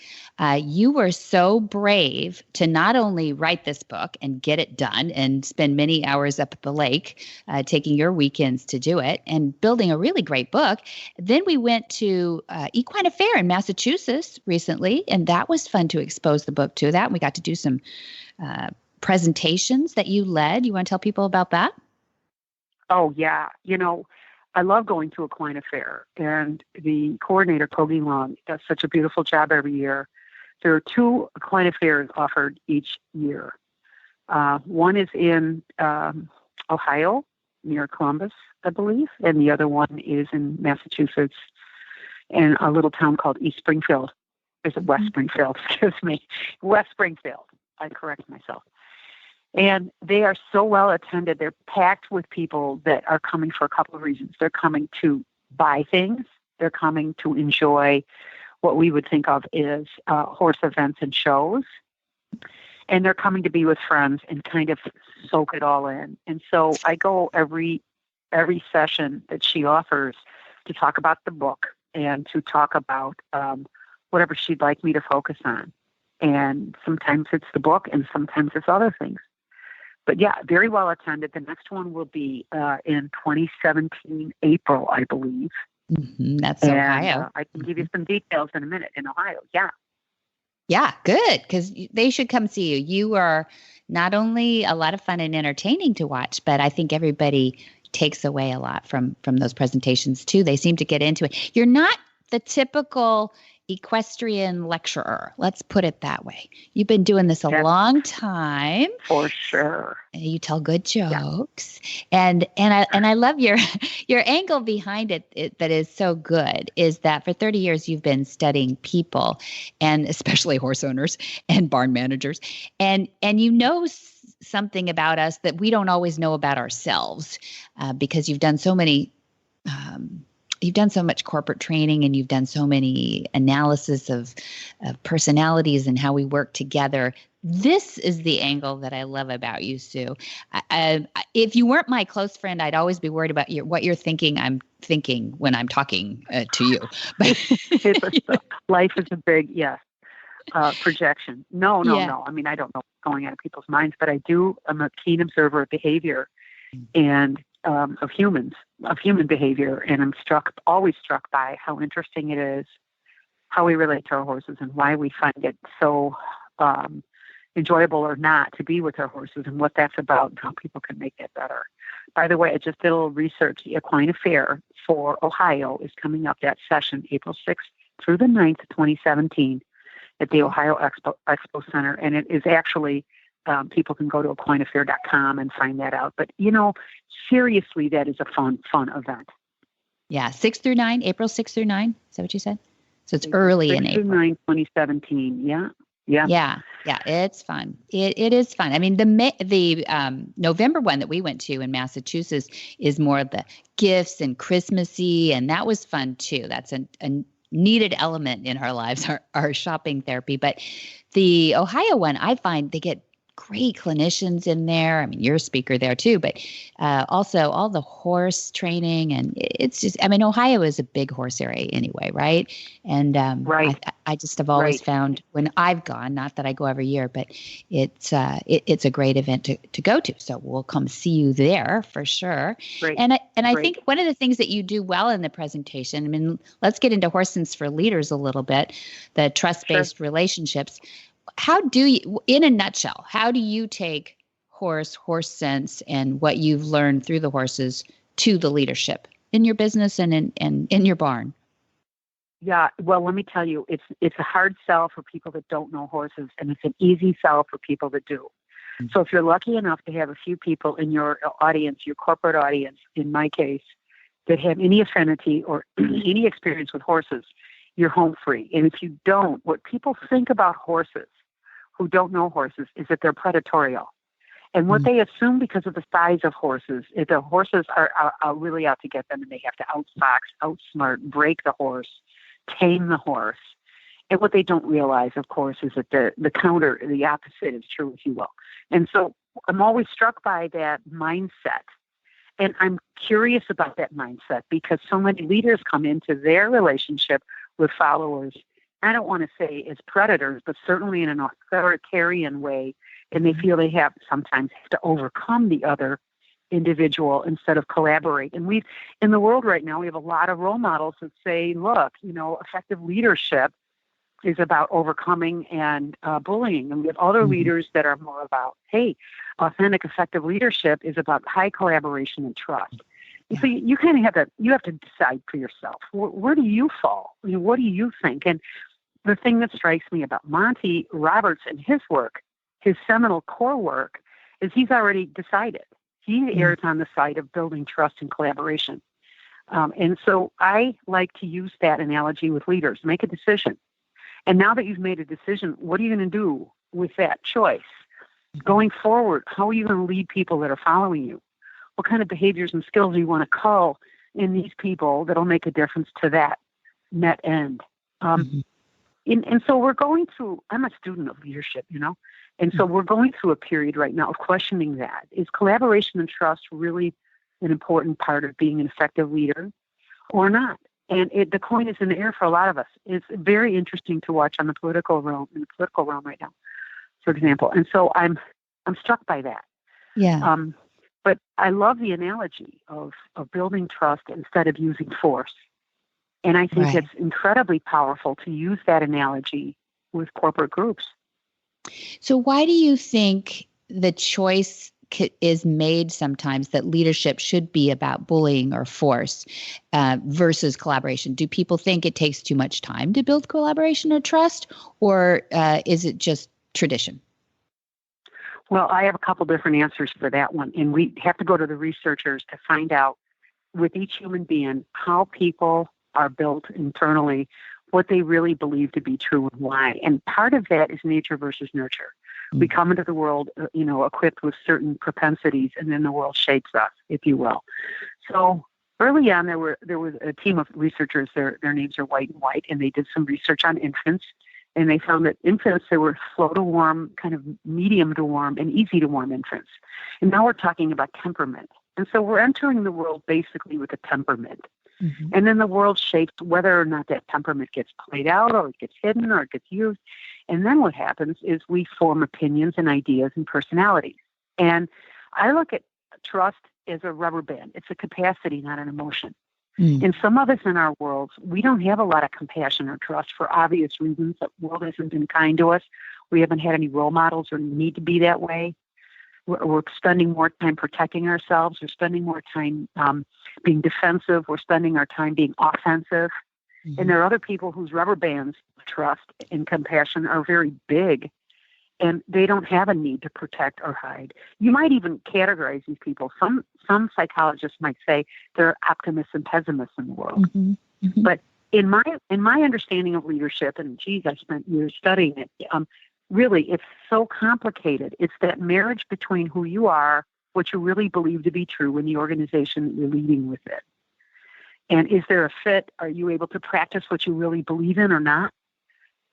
you were so brave to not only write this book and get it done and spend many hours up at the lake, taking your weekends to do it and building a really great book. Then we went to Equine Affair in Massachusetts recently, and that was fun to expose the book to that. And we got to do some presentations that you led. You want to tell people about that? Oh, yeah. I love going to Equine Affair, and the coordinator, Kogi Long, does such a beautiful job every year. There are 2 Equine Affairs offered each year. One is in Ohio, near Columbus, I believe, and the other one is in Massachusetts, in a little town called East Springfield. Is it West Springfield? Excuse me. West Springfield. I correct myself. And they are so well attended. They're packed with people that are coming for a couple of reasons. They're coming to buy things. They're coming to enjoy what we would think of as horse events and shows. And they're coming to be with friends and kind of soak it all in. And so I go every session that she offers to talk about the book and to talk about whatever she'd like me to focus on. And sometimes it's the book and sometimes it's other things. But yeah, very well attended. The next one will be in 2017, April, I believe. Mm-hmm. That's Ohio. I can give you some details in a minute. In Ohio, yeah. Yeah, good, because they should come see you. You are not only a lot of fun and entertaining to watch, but I think everybody takes away a lot from those presentations too. They seem to get into it. You're not the typical equestrian lecturer. Let's put it that way. You've been doing this a long time. For sure. You tell good jokes. Yeah. And I love your angle behind it that is so good is that for 30 years you've been studying people, and especially horse owners and barn managers. And you know something about us that we don't always know about ourselves because you've done so many you've done so much corporate training, and you've done so many analysis of personalities and how we work together. This is the angle that I love about you, Sue. If you weren't my close friend, I'd always be worried about what you're thinking I'm thinking when I'm talking to you. Life is a big, projection. No. I mean, I don't know what's going on in people's minds, but I'm a keen observer of behavior and of human behavior. And I'm always struck by how interesting it is how we relate to our horses and why we find it so enjoyable or not to be with our horses and what that's about and how people can make it better. By the way, I just did a little research. The Equine Fair for Ohio is coming up, that session, April 6th through the 9th, 2017, at the Ohio Expo Center. And it is actually, people can go to equineaffair.com and find that out. But, seriously, that is a fun event. Yeah, 6 through 9, April 6 through 9. Is that what you said? So it's early in April. 6 through 9, 2017. Yeah. Yeah, it's fun. It is fun. I mean, the November one that we went to in Massachusetts is more of the gifts and Christmassy, and that was fun too. That's a needed element in our lives, our shopping therapy. But the Ohio one, I find they get great clinicians in there. I mean, you're a speaker there too, but also all the horse training. And it's just, I mean, Ohio is a big horse area anyway, right? And right. I just have always found when I've gone, not that I go every year, but it's a great event to go to. So we'll come see you there for sure. Great. And I think one of the things that you do well in the presentation, I mean, let's get into Horse Sense for Leaders a little bit, the trust-based relationships. How do you, in a nutshell, how do you take horse sense and what you've learned through the horses to the leadership in your business and in your barn? Yeah, well, let me tell you, it's a hard sell for people that don't know horses, and it's an easy sell for people that do. So if you're lucky enough to have a few people in your audience, your corporate audience, in my case, that have any affinity or any experience with horses, you're home free. And if you don't, what people think about horses who don't know horses is that they're predatorial. And what they assume because of the size of horses is the horses are really out to get them, and they have to outfox, outsmart, break the horse, tame the horse. And what they don't realize, of course, is that the counter, the opposite is true, if you will. And so I'm always struck by that mindset. And I'm curious about that mindset because so many leaders come into their relationship with followers, I don't want to say as predators, but certainly in an authoritarian way. And they feel they sometimes have to overcome the other individual instead of collaborate. And in the world right now, we have a lot of role models that say, look, effective leadership is about overcoming and bullying. And we have other leaders that are more about, hey, authentic, effective leadership is about high collaboration and trust. Yeah. So you kind of have to decide for yourself. Where do you fall? What do you think? And the thing that strikes me about Monty Roberts and his work, his seminal core work, is he's already decided. He errs on the side of building trust and collaboration. And so I like to use that analogy with leaders. Make a decision. And now that you've made a decision, what are you going to do with that choice? Going forward, how are you going to lead people that are following you? What kind of behaviors and skills do you want to call in these people that'll make a difference to that net end? And so we're going through, I'm a student of leadership, and so we're going through a period right now of questioning that. Is collaboration and trust really an important part of being an effective leader or not? And the coin is in the air for a lot of us. It's very interesting to watch in the political realm right now, for example. And so I'm struck by that. Yeah. But I love the analogy of building trust instead of using force. And I think it's incredibly powerful to use that analogy with corporate groups. So why do you think the choice is made sometimes that leadership should be about bullying or force versus collaboration? Do people think it takes too much time to build collaboration or trust, or is it just tradition? Well, I have a couple different answers for that one. And we have to go to the researchers to find out with each human being how people are built internally, what they really believe to be true and why. And part of that is nature versus nurture. We come into the world, equipped with certain propensities, and then the world shapes us, if you will. So early on, there was a team of researchers. Their names are White and White, and they did some research on infants. And they found that infants, there were slow to warm, kind of medium to warm, and easy to warm infants. And now we're talking about temperament. And so we're entering the world basically with a temperament. And then the world shapes whether or not that temperament gets played out or it gets hidden or it gets used. And then what happens is we form opinions and ideas and personalities. And I look at trust as a rubber band. It's a capacity, not an emotion. And some of us in our worlds, we don't have a lot of compassion or trust for obvious reasons. The world hasn't been kind to us. We haven't had any role models or need to be that way. We're spending more time protecting ourselves. We're spending more time being defensive. We're spending our time being offensive. And there are other people whose rubber bands of trust and compassion are very big, and they don't have a need to protect or hide. You might even categorize these people. Some psychologists might say there are optimists and pessimists in the world. But in my understanding of leadership, and geez, I spent years studying it, really, it's so complicated. It's that marriage between who you are, what you really believe to be true, and the organization that you're leading with it. And is there a fit? Are you able to practice what you really believe in or not?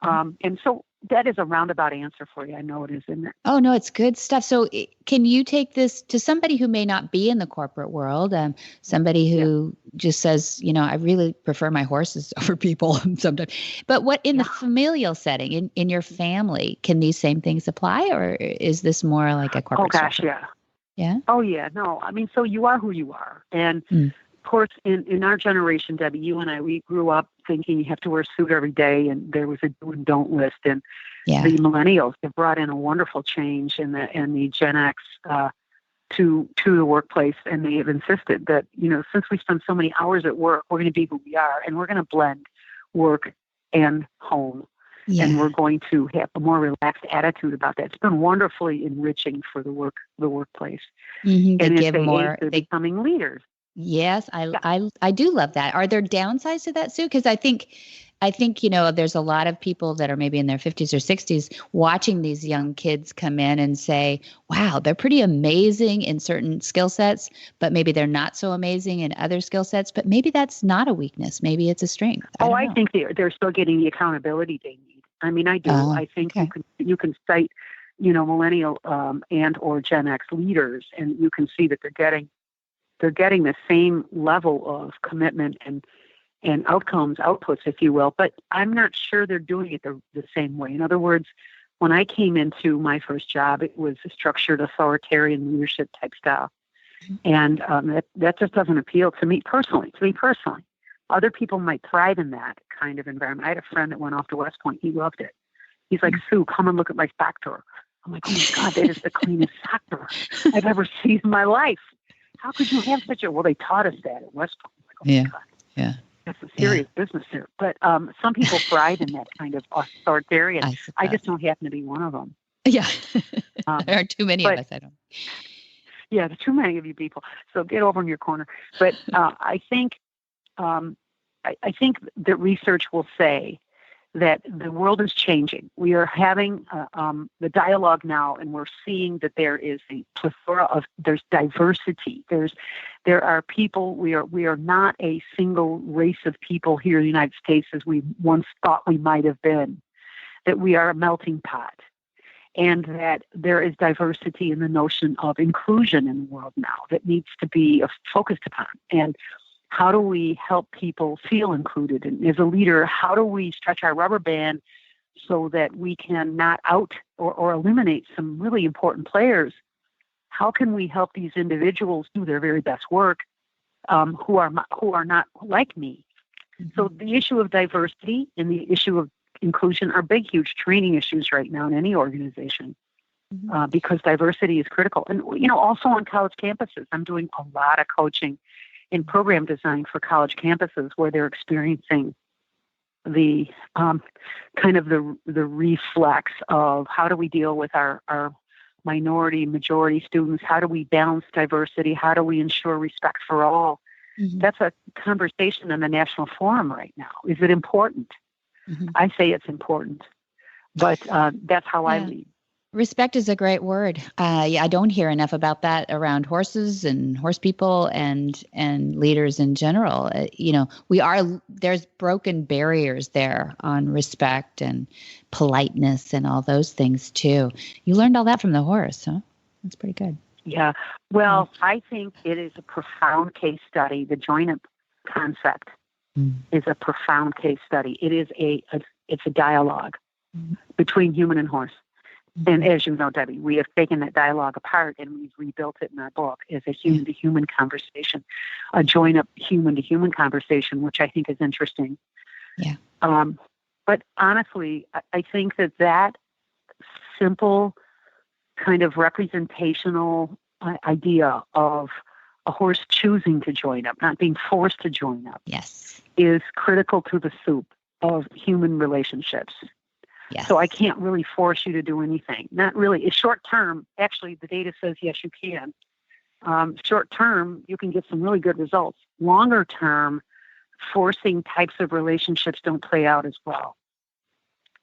And so that is a roundabout answer for you. I know it is, isn't it? Oh, no, it's good stuff. So can you take this to somebody who may not be in the corporate world, somebody who just says, I really prefer my horses over people sometimes. But what in the familial setting, in your family, can these same things apply? Or is this more like a corporate structure? Yeah. Yeah? Oh, yeah. No, I mean, so you are who you are. And of course, in our generation, Debbie, you and I, we grew up thinking you have to wear a suit every day, and there was a do and don't list. And the millennials have brought in a wonderful change in the Gen X to the workplace, and they have insisted that, since we spend so many hours at work, we're going to be who we are, and we're going to blend work and home. Yeah. And we're going to have a more relaxed attitude about that. It's been wonderfully enriching for the workplace. They and give more. They're becoming leaders. Yes, I do love that. Are there downsides to that, Sue? Because I think there's a lot of people that are maybe in their 50s or 60s watching these young kids come in and say, wow, they're pretty amazing in certain skill sets, but maybe they're not so amazing in other skill sets. But maybe that's not a weakness. Maybe it's a strength. I think they're still getting the accountability they need. I mean, I do. I think you can cite, millennial and or Gen X leaders, and you can see that they're getting the same level of commitment and outputs, if you will, but I'm not sure they're doing it the same way. In other words, when I came into my first job, it was a structured authoritarian leadership type style. And that just doesn't appeal to me personally. Other people might thrive in that kind of environment. I had a friend that went off to West Point. He loved it. He's like, Sue, come and look at my sock drawer. I'm like, oh my God, that is the cleanest sock drawer I've ever seen in my life. How could you have such a, well, they taught us that at West Point. Like, oh my God. Yeah. That's a serious business there. But some people thrive in that kind of authoritarian. I just don't happen to be one of them. Yeah. There are too many of us. I don't. Yeah, there's too many of you people. So get over in your corner. But I think that research will say that the world is changing. We are having the dialogue now, and we're seeing that there is a plethora there's diversity. There are people. We are not a single race of people here in the United States as we once thought we might have been. That we are a melting pot, and that there is diversity in the notion of inclusion in the world now that needs to be focused upon. And how do we help people feel included? And as a leader, how do we stretch our rubber band so that we can not out or eliminate some really important players? How can we help these individuals do their very best work who are not like me? So the issue of diversity and the issue of inclusion are big, huge training issues right now in any organization because diversity is critical. And, also on college campuses, I'm doing a lot of coaching in program design for college campuses where they're experiencing the kind of the reflex of how do we deal with our minority, majority students? How do we balance diversity? How do we ensure respect for all? That's a conversation in the national forum right now. Is it important? I say it's important, but that's how I lead. Respect is a great word. I don't hear enough about that around horses and horse people and leaders in general. There's broken barriers there on respect and politeness and all those things too. You learned all that from the horse, huh? That's pretty good. Yeah. Well, I think it is a profound case study. The join-up concept is a profound case study. It is it's a dialogue between human and horse. And as you know, Debbie, we have taken that dialogue apart and we've rebuilt it in our book as a human-to-human conversation, a join-up human-to-human conversation, which I think is interesting. Yeah. But honestly, I think that simple kind of representational idea of a horse choosing to join up, not being forced to join up, Yes. is critical to the soup of human relationships. Yes. So I can't really force you to do anything. Not really. It's short term. Actually, the data says yes, you can. Short term, you can get some really good results. Longer term, forcing types of relationships don't play out as well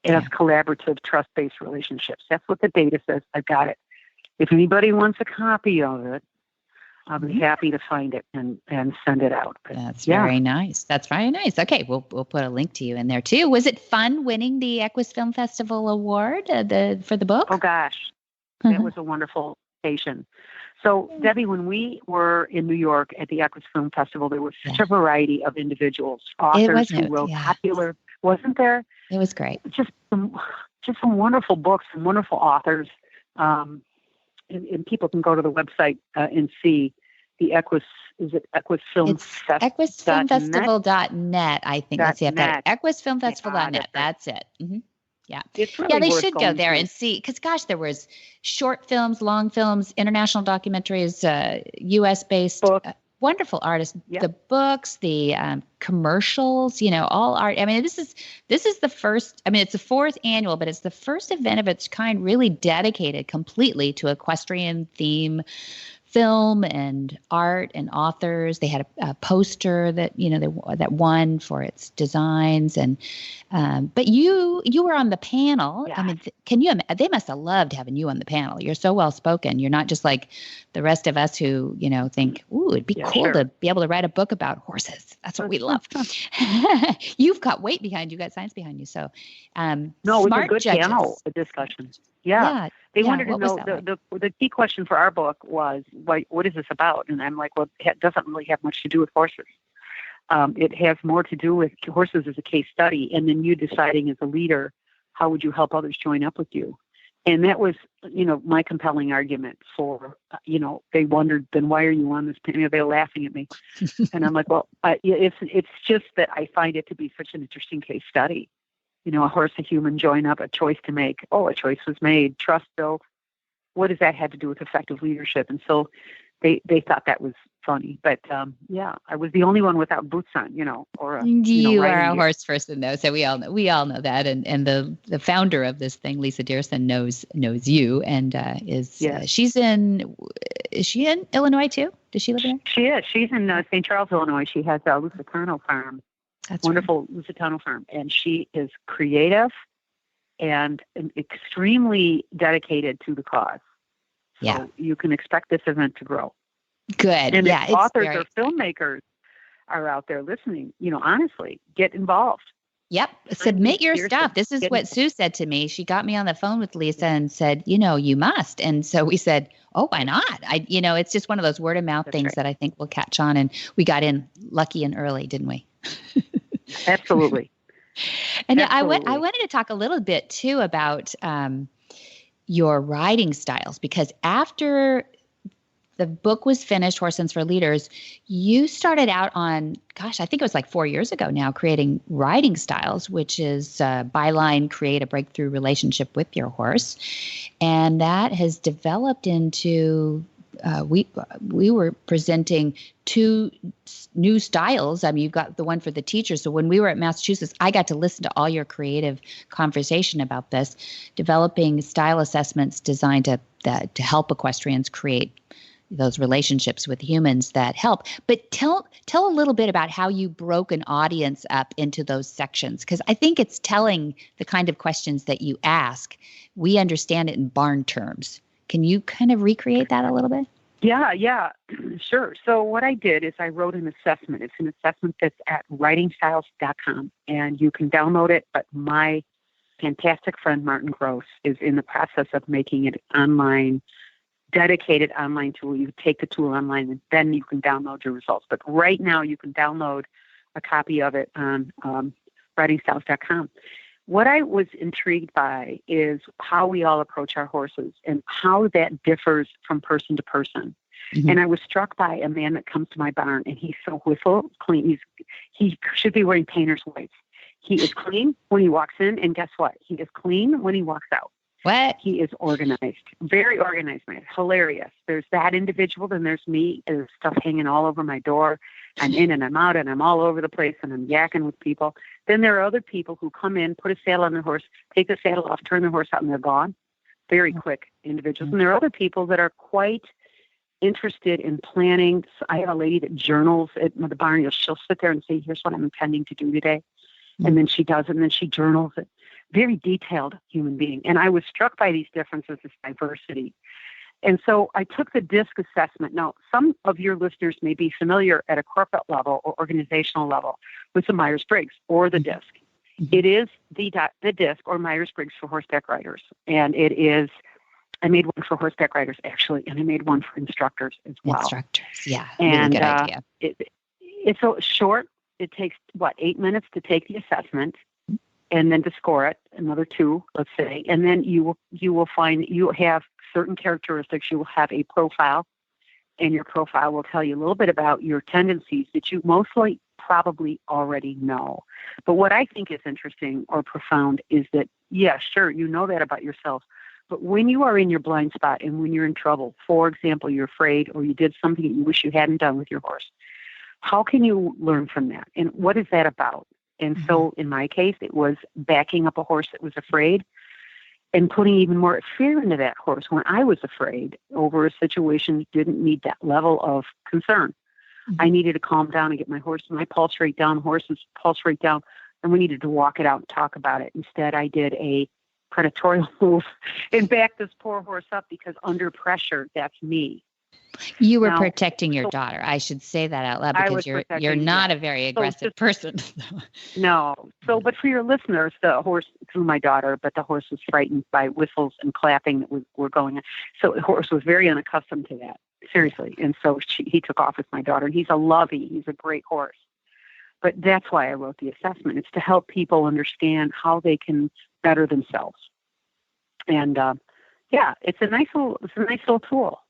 as collaborative, trust-based relationships. That's what the data says. I've got it. If anybody wants a copy of it, I'll be happy to find it and send it out. But, That's very nice. That's very nice. Okay, we'll put a link to you in there too. Was it fun winning the Equus Film Festival award for the book? Oh gosh, that was a wonderful occasion. So Debbie, when we were in New York at the Equus Film Festival, there was such a variety of individuals, authors who wrote popular. Wasn't there? It was great. Just some wonderful books, some wonderful authors. And people can go to the website and see the Equus. Is it Equus Film Festival? EquusFilmFestival.net, I think. Let's see. I've got it. EquusFilmFestival.net. That's it. Mm-hmm. Yeah. It's really they worth should go there and see, because gosh, there was short films, long films, international documentaries, U.S. based, wonderful artists, the books, the commercials, all art. I mean, this is the first, it's the fourth annual, but it's the first event of its kind really dedicated completely to equestrian theme film and art and authors. They had a poster that that won for its designs, and but you were on the panel. Yeah. I mean, they must have loved having you on the panel. You're so well spoken. You're not just like the rest of us who think, ooh, it'd be cool to be able to write a book about horses. That's what we love. You've got weight behind you, got science behind you. So no, it was a good judges. Panel discussion. Yeah. They wanted to know, the key question for our book was, what is this about? And I'm like, well, it doesn't really have much to do with horses. It has more to do with horses as a case study. And then you deciding as a leader, how would you help others join up with you? And that was, my compelling argument for, they wondered, then why are you on this panel? They were laughing at me. And I'm like, well, it's just that I find it to be such an interesting case study. A horse, a human join up, a choice to make. Oh, a choice was made, trust built. What does that have to do with effective leadership? And so they thought that was funny. But I was the only one without boots on, or a you are a horse person though, so we all know that. And the founder of this thing, Lisa Dearson, knows you and is she in Illinois too? Does she live there? She is. She's in St. Charles, Illinois. She has a Lusitano farm. That's wonderful Lusitano farm, and she is creative and extremely dedicated to the cause. So you can expect this event to grow. Good. And if authors or filmmakers are out there listening, honestly, get involved. Yep. Submit your stuff. This is what Sue said to me. She got me on the phone with Lisa and said, you must. And so we said, oh, why not? It's just one of those word of mouth things that I think will catch on. And we got in lucky and early, didn't we? Absolutely. And I wanted to talk a little bit too about your writing styles, because after the book was finished, Horse Sense for Leaders, you started out on, I think it was like 4 years ago now, creating writing styles, which is byline, create a breakthrough relationship with your horse. And that has developed into, we were presenting 2 new styles. I mean, you've got the one for the teachers. So when we were at Massachusetts, I got to listen to all your creative conversation about this, developing style assessments designed to help equestrians create those relationships with humans that help. But tell a little bit about how you broke an audience up into those sections, because I think it's telling the kind of questions that you ask. We understand it in barn terms. Can you kind of recreate that a little bit? Yeah, sure. So what I did is I wrote an assessment. It's an assessment that's at writingstyles.com, and you can download it. But my fantastic friend, Martin Gross, is in the process of making it online, dedicated online tool. You take the tool online, and then you can download your results. But right now, you can download a copy of it on writingstyles.com. what I was intrigued by is how we all approach our horses and how that differs from person to person. Mm-hmm. And I was struck by a man that comes to my barn, and he's so whistle clean. He should be wearing painter's whites. He is clean when he walks in, and guess what? He is clean when he walks out. What? He is organized, very organized, man. Hilarious. There's that individual, then there's me. There's stuff hanging all over my door. I'm in and I'm out, and I'm all over the place, and I'm yakking with people. Then there are other people who come in, put a saddle on their horse, take the saddle off, turn their horse out, and they're gone. Very quick individuals. And there are other people that are quite interested in planning. I have a lady that journals at the barn. She'll sit there and say, here's what I'm intending to do today. And then she does it, and then she journals it. Very detailed human being. And I was struck by these differences, this diversity. And so I took the DISC assessment. Now, some of your listeners may be familiar at a corporate level or organizational level with the Myers-Briggs or the DISC. It is the DISC or Myers-Briggs for horseback riders. And it is, I made one for horseback riders, actually, and I made one for instructors as well. Instructors, yeah. And really good idea. It's so short. It takes, 8 minutes to take the assessment and then to score it, another 2, let's say. And then you will find you have certain characteristics. You will have a profile, and your profile will tell you a little bit about your tendencies that you mostly probably already know. But what I think is interesting or profound is that, yeah, sure, you know that about yourself. But when you are in your blind spot and when you're in trouble, for example, you're afraid or you did something that you wish you hadn't done with your horse, how can you learn from that? And what is that about? And so in my case, it was backing up a horse that was afraid and putting even more fear into that horse when I was afraid over a situation that didn't need that level of concern. I needed to calm down and get my pulse rate down, horse's pulse rate down, and we needed to walk it out and talk about it. Instead, I did a predatorial move and backed this poor horse up because under pressure, that's me. You were protecting your daughter. I should say that out loud because you're not a very aggressive person. No. So, but for your listeners, the horse threw my daughter, but the horse was frightened by whistles and clapping that were going on. So the horse was very unaccustomed to that, seriously. And so he took off with my daughter. And he's a lovey. He's a great horse. But that's why I wrote the assessment. It's to help people understand how they can better themselves. And it's a nice little tool.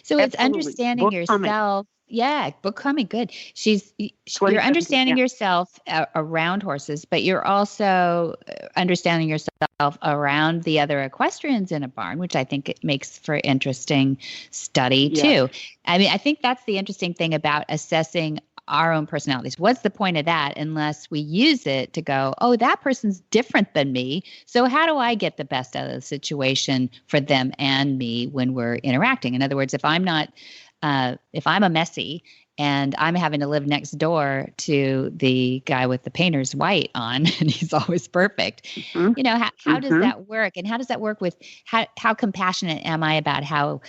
So it's understanding yourself. Yeah, book coming, good. You're understanding yourself around horses, but you're also understanding yourself around the other equestrians in a barn, which I think it makes for interesting study too. I mean, I think that's the interesting thing about assessing our own personalities. What's the point of that unless we use it to go, oh, that person's different than me. So how do I get the best out of the situation for them and me when we're interacting? In other words, if I'm a messy and I'm having to live next door to the guy with the painter's white on and he's always perfect, how does that work? And how does that work with how compassionate am I about how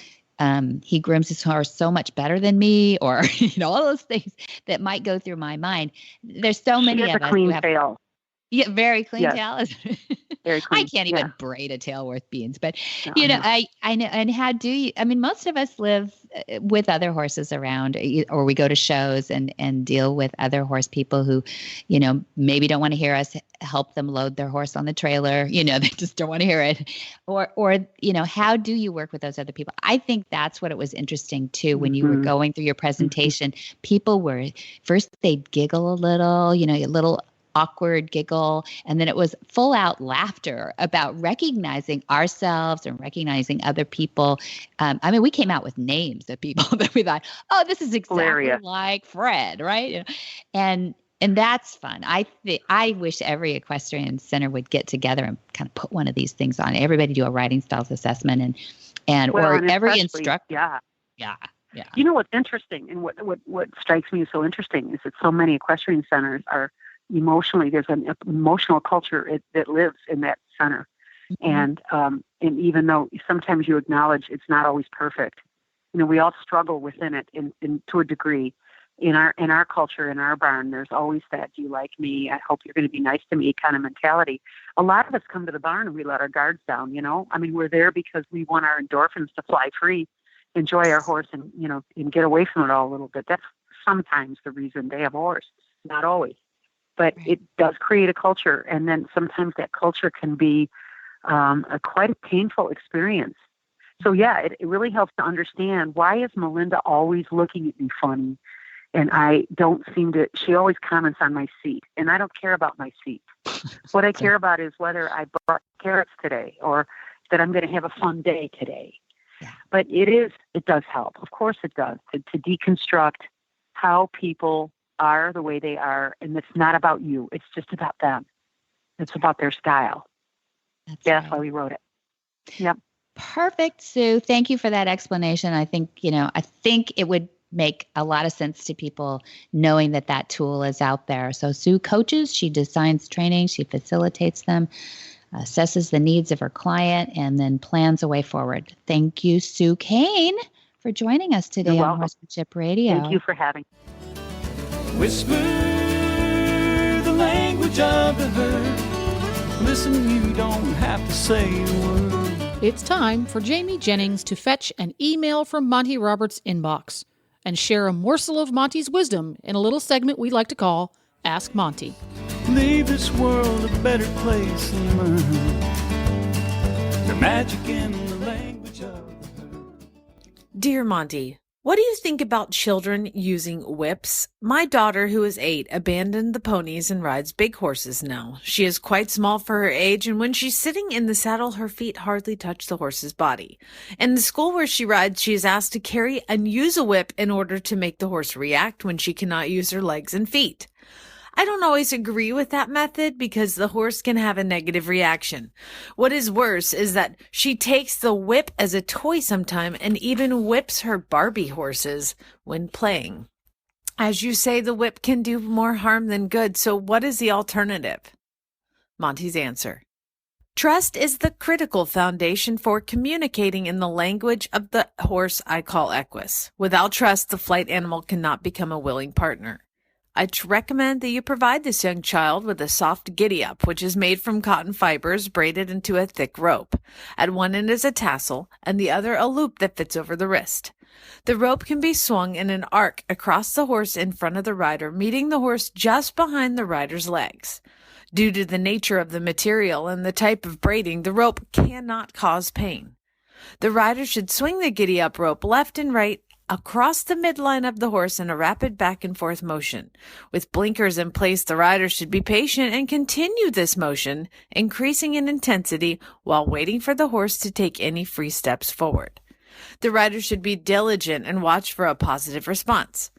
he grooms his horse so much better than me, or all those things that might go through my mind. There's so many of us clean who have tail. Yeah, very clean tail. Very clean. I can't even braid a tail worth beans, but I know. And how do you? I mean, most of us live with other horses around, or we go to shows and deal with other horse people who, maybe don't want to hear us help them load their horse on the trailer. They just don't want to hear it. Or how do you work with those other people? I think that's what it was interesting too. When you were going through your presentation, people were first they'd giggle a little, a little awkward giggle, and then it was full out laughter about recognizing ourselves and recognizing other people. I mean, we came out with names of people that we thought, oh, this is exactly hilarious. Like Fred, right? And that's fun. I wish every equestrian center would get together and kind of put one of these things on. Everybody do a riding styles assessment and every instructor. Yeah. You know what's interesting, and what strikes me as so interesting is that so many equestrian centers are emotionally, there's an emotional culture that lives in that center. And even though sometimes you acknowledge it's not always perfect, we all struggle within it in to a degree. In our culture, in our barn, there's always that, do you like me? I hope you're going to be nice to me kind of mentality. A lot of us come to the barn and we let our guards down, I mean, we're there because we want our endorphins to fly free, enjoy our horse and get away from it all a little bit. That's sometimes the reason they have a horse, not always. but it does create a culture. And then sometimes that culture can be quite a painful experience. So yeah, it really helps to understand, why is Melinda always looking at me funny? And I don't seem to, she always comments on my seat, and I don't care about my seat. What I care about is whether I brought carrots today, or that I'm going to have a fun day today. Yeah. But it does help. Of course it does, to deconstruct how people are the way they are. And it's not about you. It's just about them. It's about their style. That's why we wrote it. Yep. Perfect, Sue. Thank you for that explanation. I think it would make a lot of sense to people knowing that tool is out there. So Sue coaches, she designs training, she facilitates them, assesses the needs of her client, and then plans a way forward. Thank you, Sue Kane, for joining us today on Horsemanship Radio. Thank you for having me. Whisper the language of the herd. Listen, you don't have to say a word. It's time for Jamie Jennings to fetch an email from Monty Roberts' inbox and share a morsel of Monty's wisdom in a little segment we like to call Ask Monty. Leave this world a better place than mine. The magic in the language of the herd. Dear Monty, what do you think about children using whips? My daughter, who is 8, abandoned the ponies and rides big horses now. She is quite small for her age, and when she's sitting in the saddle, her feet hardly touch the horse's body. In the school where she rides, she is asked to carry and use a whip in order to make the horse react when she cannot use her legs and feet. I don't always agree with that method because the horse can have a negative reaction. What is worse is that she takes the whip as a toy sometime and even whips her Barbie horses when playing. As you say, the whip can do more harm than good, so what is the alternative? Monty's answer. Trust is the critical foundation for communicating in the language of the horse I call Equus. Without trust, the flight animal cannot become a willing partner. I recommend that you provide this young child with a soft giddy-up, which is made from cotton fibers braided into a thick rope. At one end is a tassel, and the other a loop that fits over the wrist. The rope can be swung in an arc across the horse in front of the rider, meeting the horse just behind the rider's legs. Due to the nature of the material and the type of braiding, the rope cannot cause pain. The rider should swing the giddy-up rope left and right across the midline of the horse in a rapid back and forth motion. With blinkers in place, the rider should be patient and continue this motion, increasing in intensity while waiting for the horse to take any free steps forward. The rider should be diligent and watch for a positive response.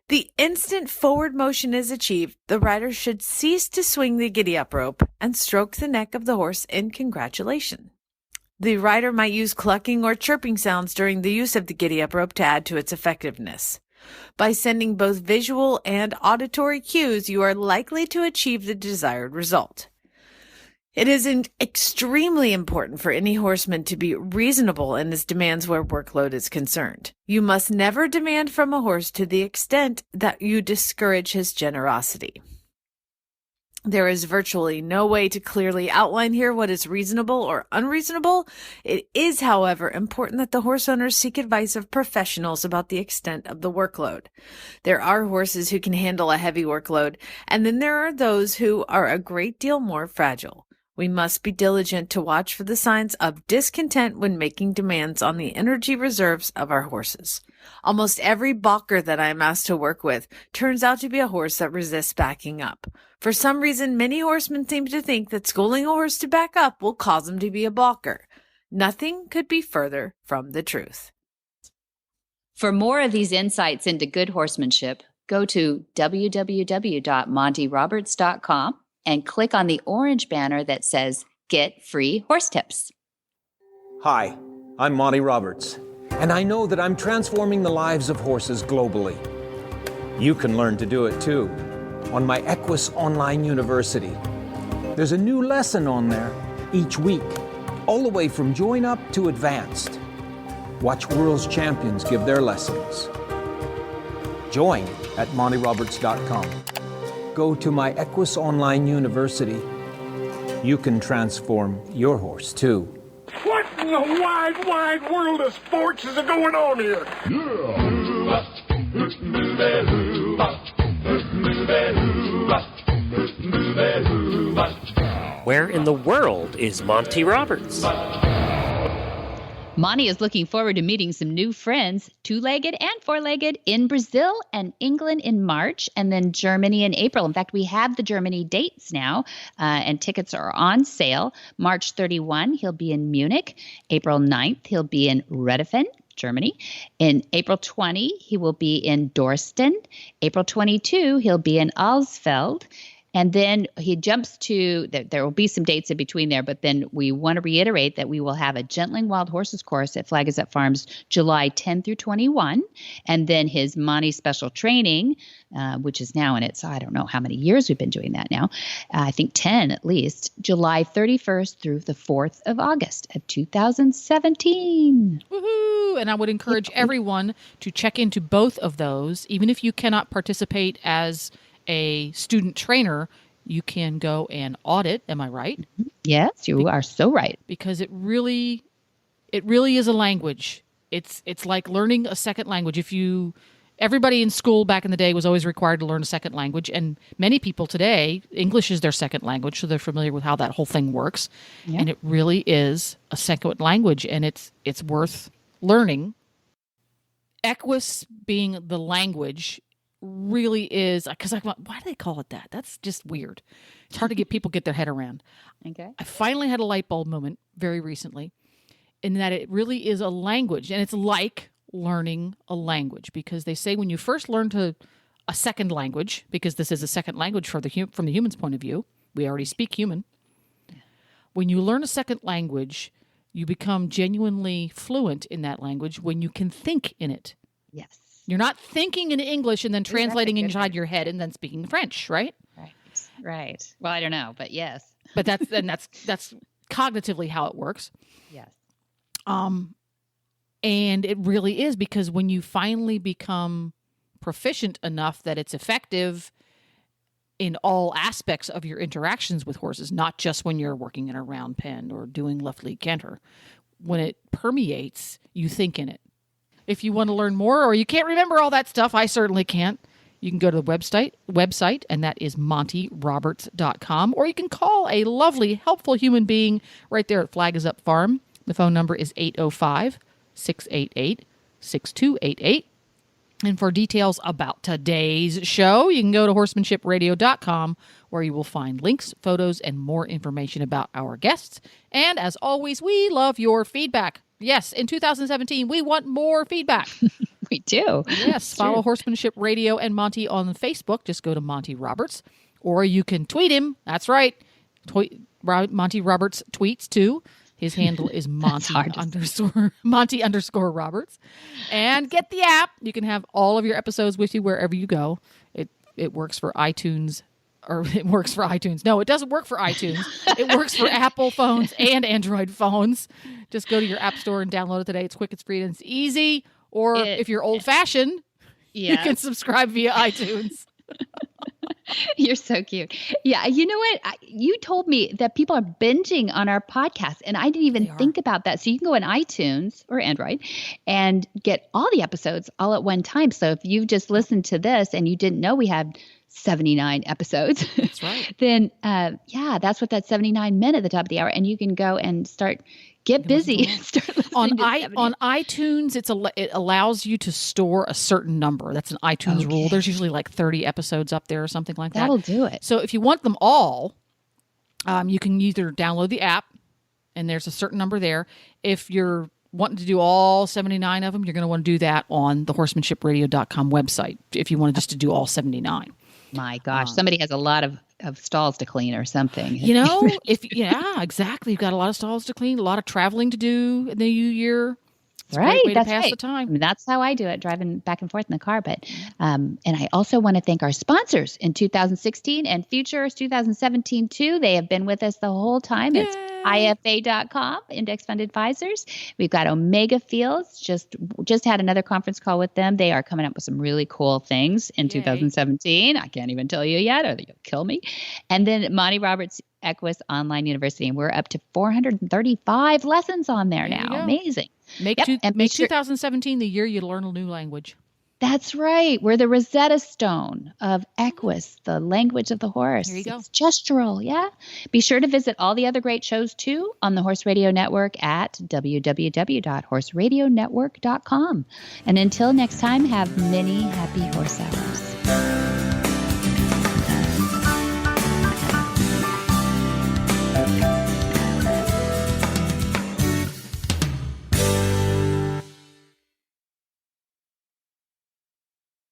The instant forward motion is achieved, the rider should cease to swing the giddy-up rope and stroke the neck of the horse in congratulation. The rider might use clucking or chirping sounds during the use of the giddy-up rope to add to its effectiveness. By sending both visual and auditory cues, you are likely to achieve the desired result. It is extremely important for any horseman to be reasonable in his demands where workload is concerned. You must never demand from a horse to the extent that you discourage his generosity. There is virtually no way to clearly outline here what is reasonable or unreasonable. It is, however, important that the horse owners seek advice of professionals about the extent of the workload. There are horses who can handle a heavy workload, and then there are those who are a great deal more fragile. We must be diligent to watch for the signs of discontent when making demands on the energy reserves of our horses. Almost every balker that I am asked to work with turns out to be a horse that resists backing up. For some reason, many horsemen seem to think that schooling a horse to back up will cause him to be a balker. Nothing could be further from the truth. For more of these insights into good horsemanship, go to www.montyroberts.com and click on the orange banner that says Get Free Horse Tips. Hi, I'm Monty Roberts, and I know that I'm transforming the lives of horses globally. You can learn to do it too on my Equus Online University. There's a new lesson on there each week, all the way from join up to advanced. Watch world's champions give their lessons. Join at montyroberts.com. Go to my Equus Online University. You can transform your horse too. What in the wide, wide world of sports is going on here? where in the world is Monty Roberts? Monty is looking forward to meeting some new friends, two-legged and four-legged, in Brazil and England in March, and then Germany in April. In fact, we have the Germany dates now, and tickets are on sale. March 31, he'll be in Munich. April 9th, he'll be in Redefin, Germany. In April 20, he will be in Dorsten. April 22, he'll be in Alsfeld. And then he jumps to, there will be some dates in between there, but then we want to reiterate that we will have a Gentling Wild Horses course at Flag Is Up Farms July 10 through 21. And then his Monty special training, which is now in its, I don't know how many years we've been doing that now. I think 10 at least, July 31st through the 4th of August of 2017. Woohoo! And I would encourage everyone to check into both of those, even if you cannot participate as a student trainer, you can go and audit. Am I right? Yes, you are so right. Because it really is a language. It's like learning a second language. Everybody in school back in the day was always required to learn a second language, and many people today, English is their second language, so they're familiar with how that whole thing works. Yeah. And it really is a second language, and it's worth learning. Equus being the language really is, because why do they call it that? That's just weird. It's hard to get their head around. Okay. I finally had a light bulb moment very recently in that it really is a language, and it's like learning a language, because they say when you first learn a second language, because this is a second language from the human's point of view, we already speak human. When you learn a second language, you become genuinely fluent in that language when you can think in it. Yes. You're not thinking in English and then translating inside your head and then speaking French, right? Right. Well, I don't know, but yes. But that's cognitively how it works. Yes. And it really is, because when you finally become proficient enough that it's effective in all aspects of your interactions with horses, not just when you're working in a round pen or doing left lead canter, when it permeates, you think in it. If you want to learn more, or you can't remember all that stuff, I certainly can't. You can go to the website, and that is montyroberts.com, or you can call a lovely, helpful human being right there at Flag Is Up Farm. The phone number is 805-688-6288. And for details about today's show, you can go to horsemanshipradio.com, where you will find links, photos, and more information about our guests. And as always, we love your feedback. Yes, in 2017, we want more feedback. We do. Yes, follow Horsemanship Radio and Monty on Facebook. Just go to Monty Roberts. Or you can tweet him. That's right. Monty Roberts tweets too. His handle is Monty_Monty Roberts. And get the app. You can have all of your episodes with you wherever you go. It works for iTunes. Or it works for iTunes. No, it doesn't work for iTunes. It works for Apple phones and Android phones. Just go to your app store and download it today. It's quick, it's free, and it's easy. Or if you're old-fashioned, you can subscribe via iTunes. You're so cute. Yeah, you know what? You told me that people are binging on our podcast, and I didn't even think about that. So you can go in iTunes or Android and get all the episodes all at one time. So if you've just listened to this and you didn't know we had 79 episodes, that's right. Then that's what that 79 meant at the top of the hour, and you can go and get busy and start listening on iTunes. It allows you to store a certain number. That's an iTunes rule. There's usually like 30 episodes up there or something like that. That'll do it. So if you want them all, you can either download the app, and there's a certain number there. If you're wanting to do all 79 of them, you're going to want to do that on the horsemanshipradio.com website if you wanted just to do all 79. My gosh, somebody has a lot of stalls to clean or something. Exactly. You've got a lot of stalls to clean, a lot of traveling to do in the new year. It's right. A great way that's to pass right. the time. I mean, that's how I do it, driving back and forth in the car. But and I also want to thank our sponsors in 2016 and futures 2017 too. They have been with us the whole time. It's IFA.com, Index Fund Advisors. We've got Omega Fields. Just had another conference call with them. They are coming up with some really cool things in 2017. I can't even tell you yet, or you'll kill me. And then Monty Roberts Equus Online University, and we're up to 435 lessons on there now. Amazing. Make 2017 the year you learn a new language. That's right. We're the Rosetta Stone of Equus, the language of the horse. Here you go. It's gestural, yeah. Be sure to visit all the other great shows, too, on the Horse Radio Network at www.horseradionetwork.com. And until next time, have many happy horse hours.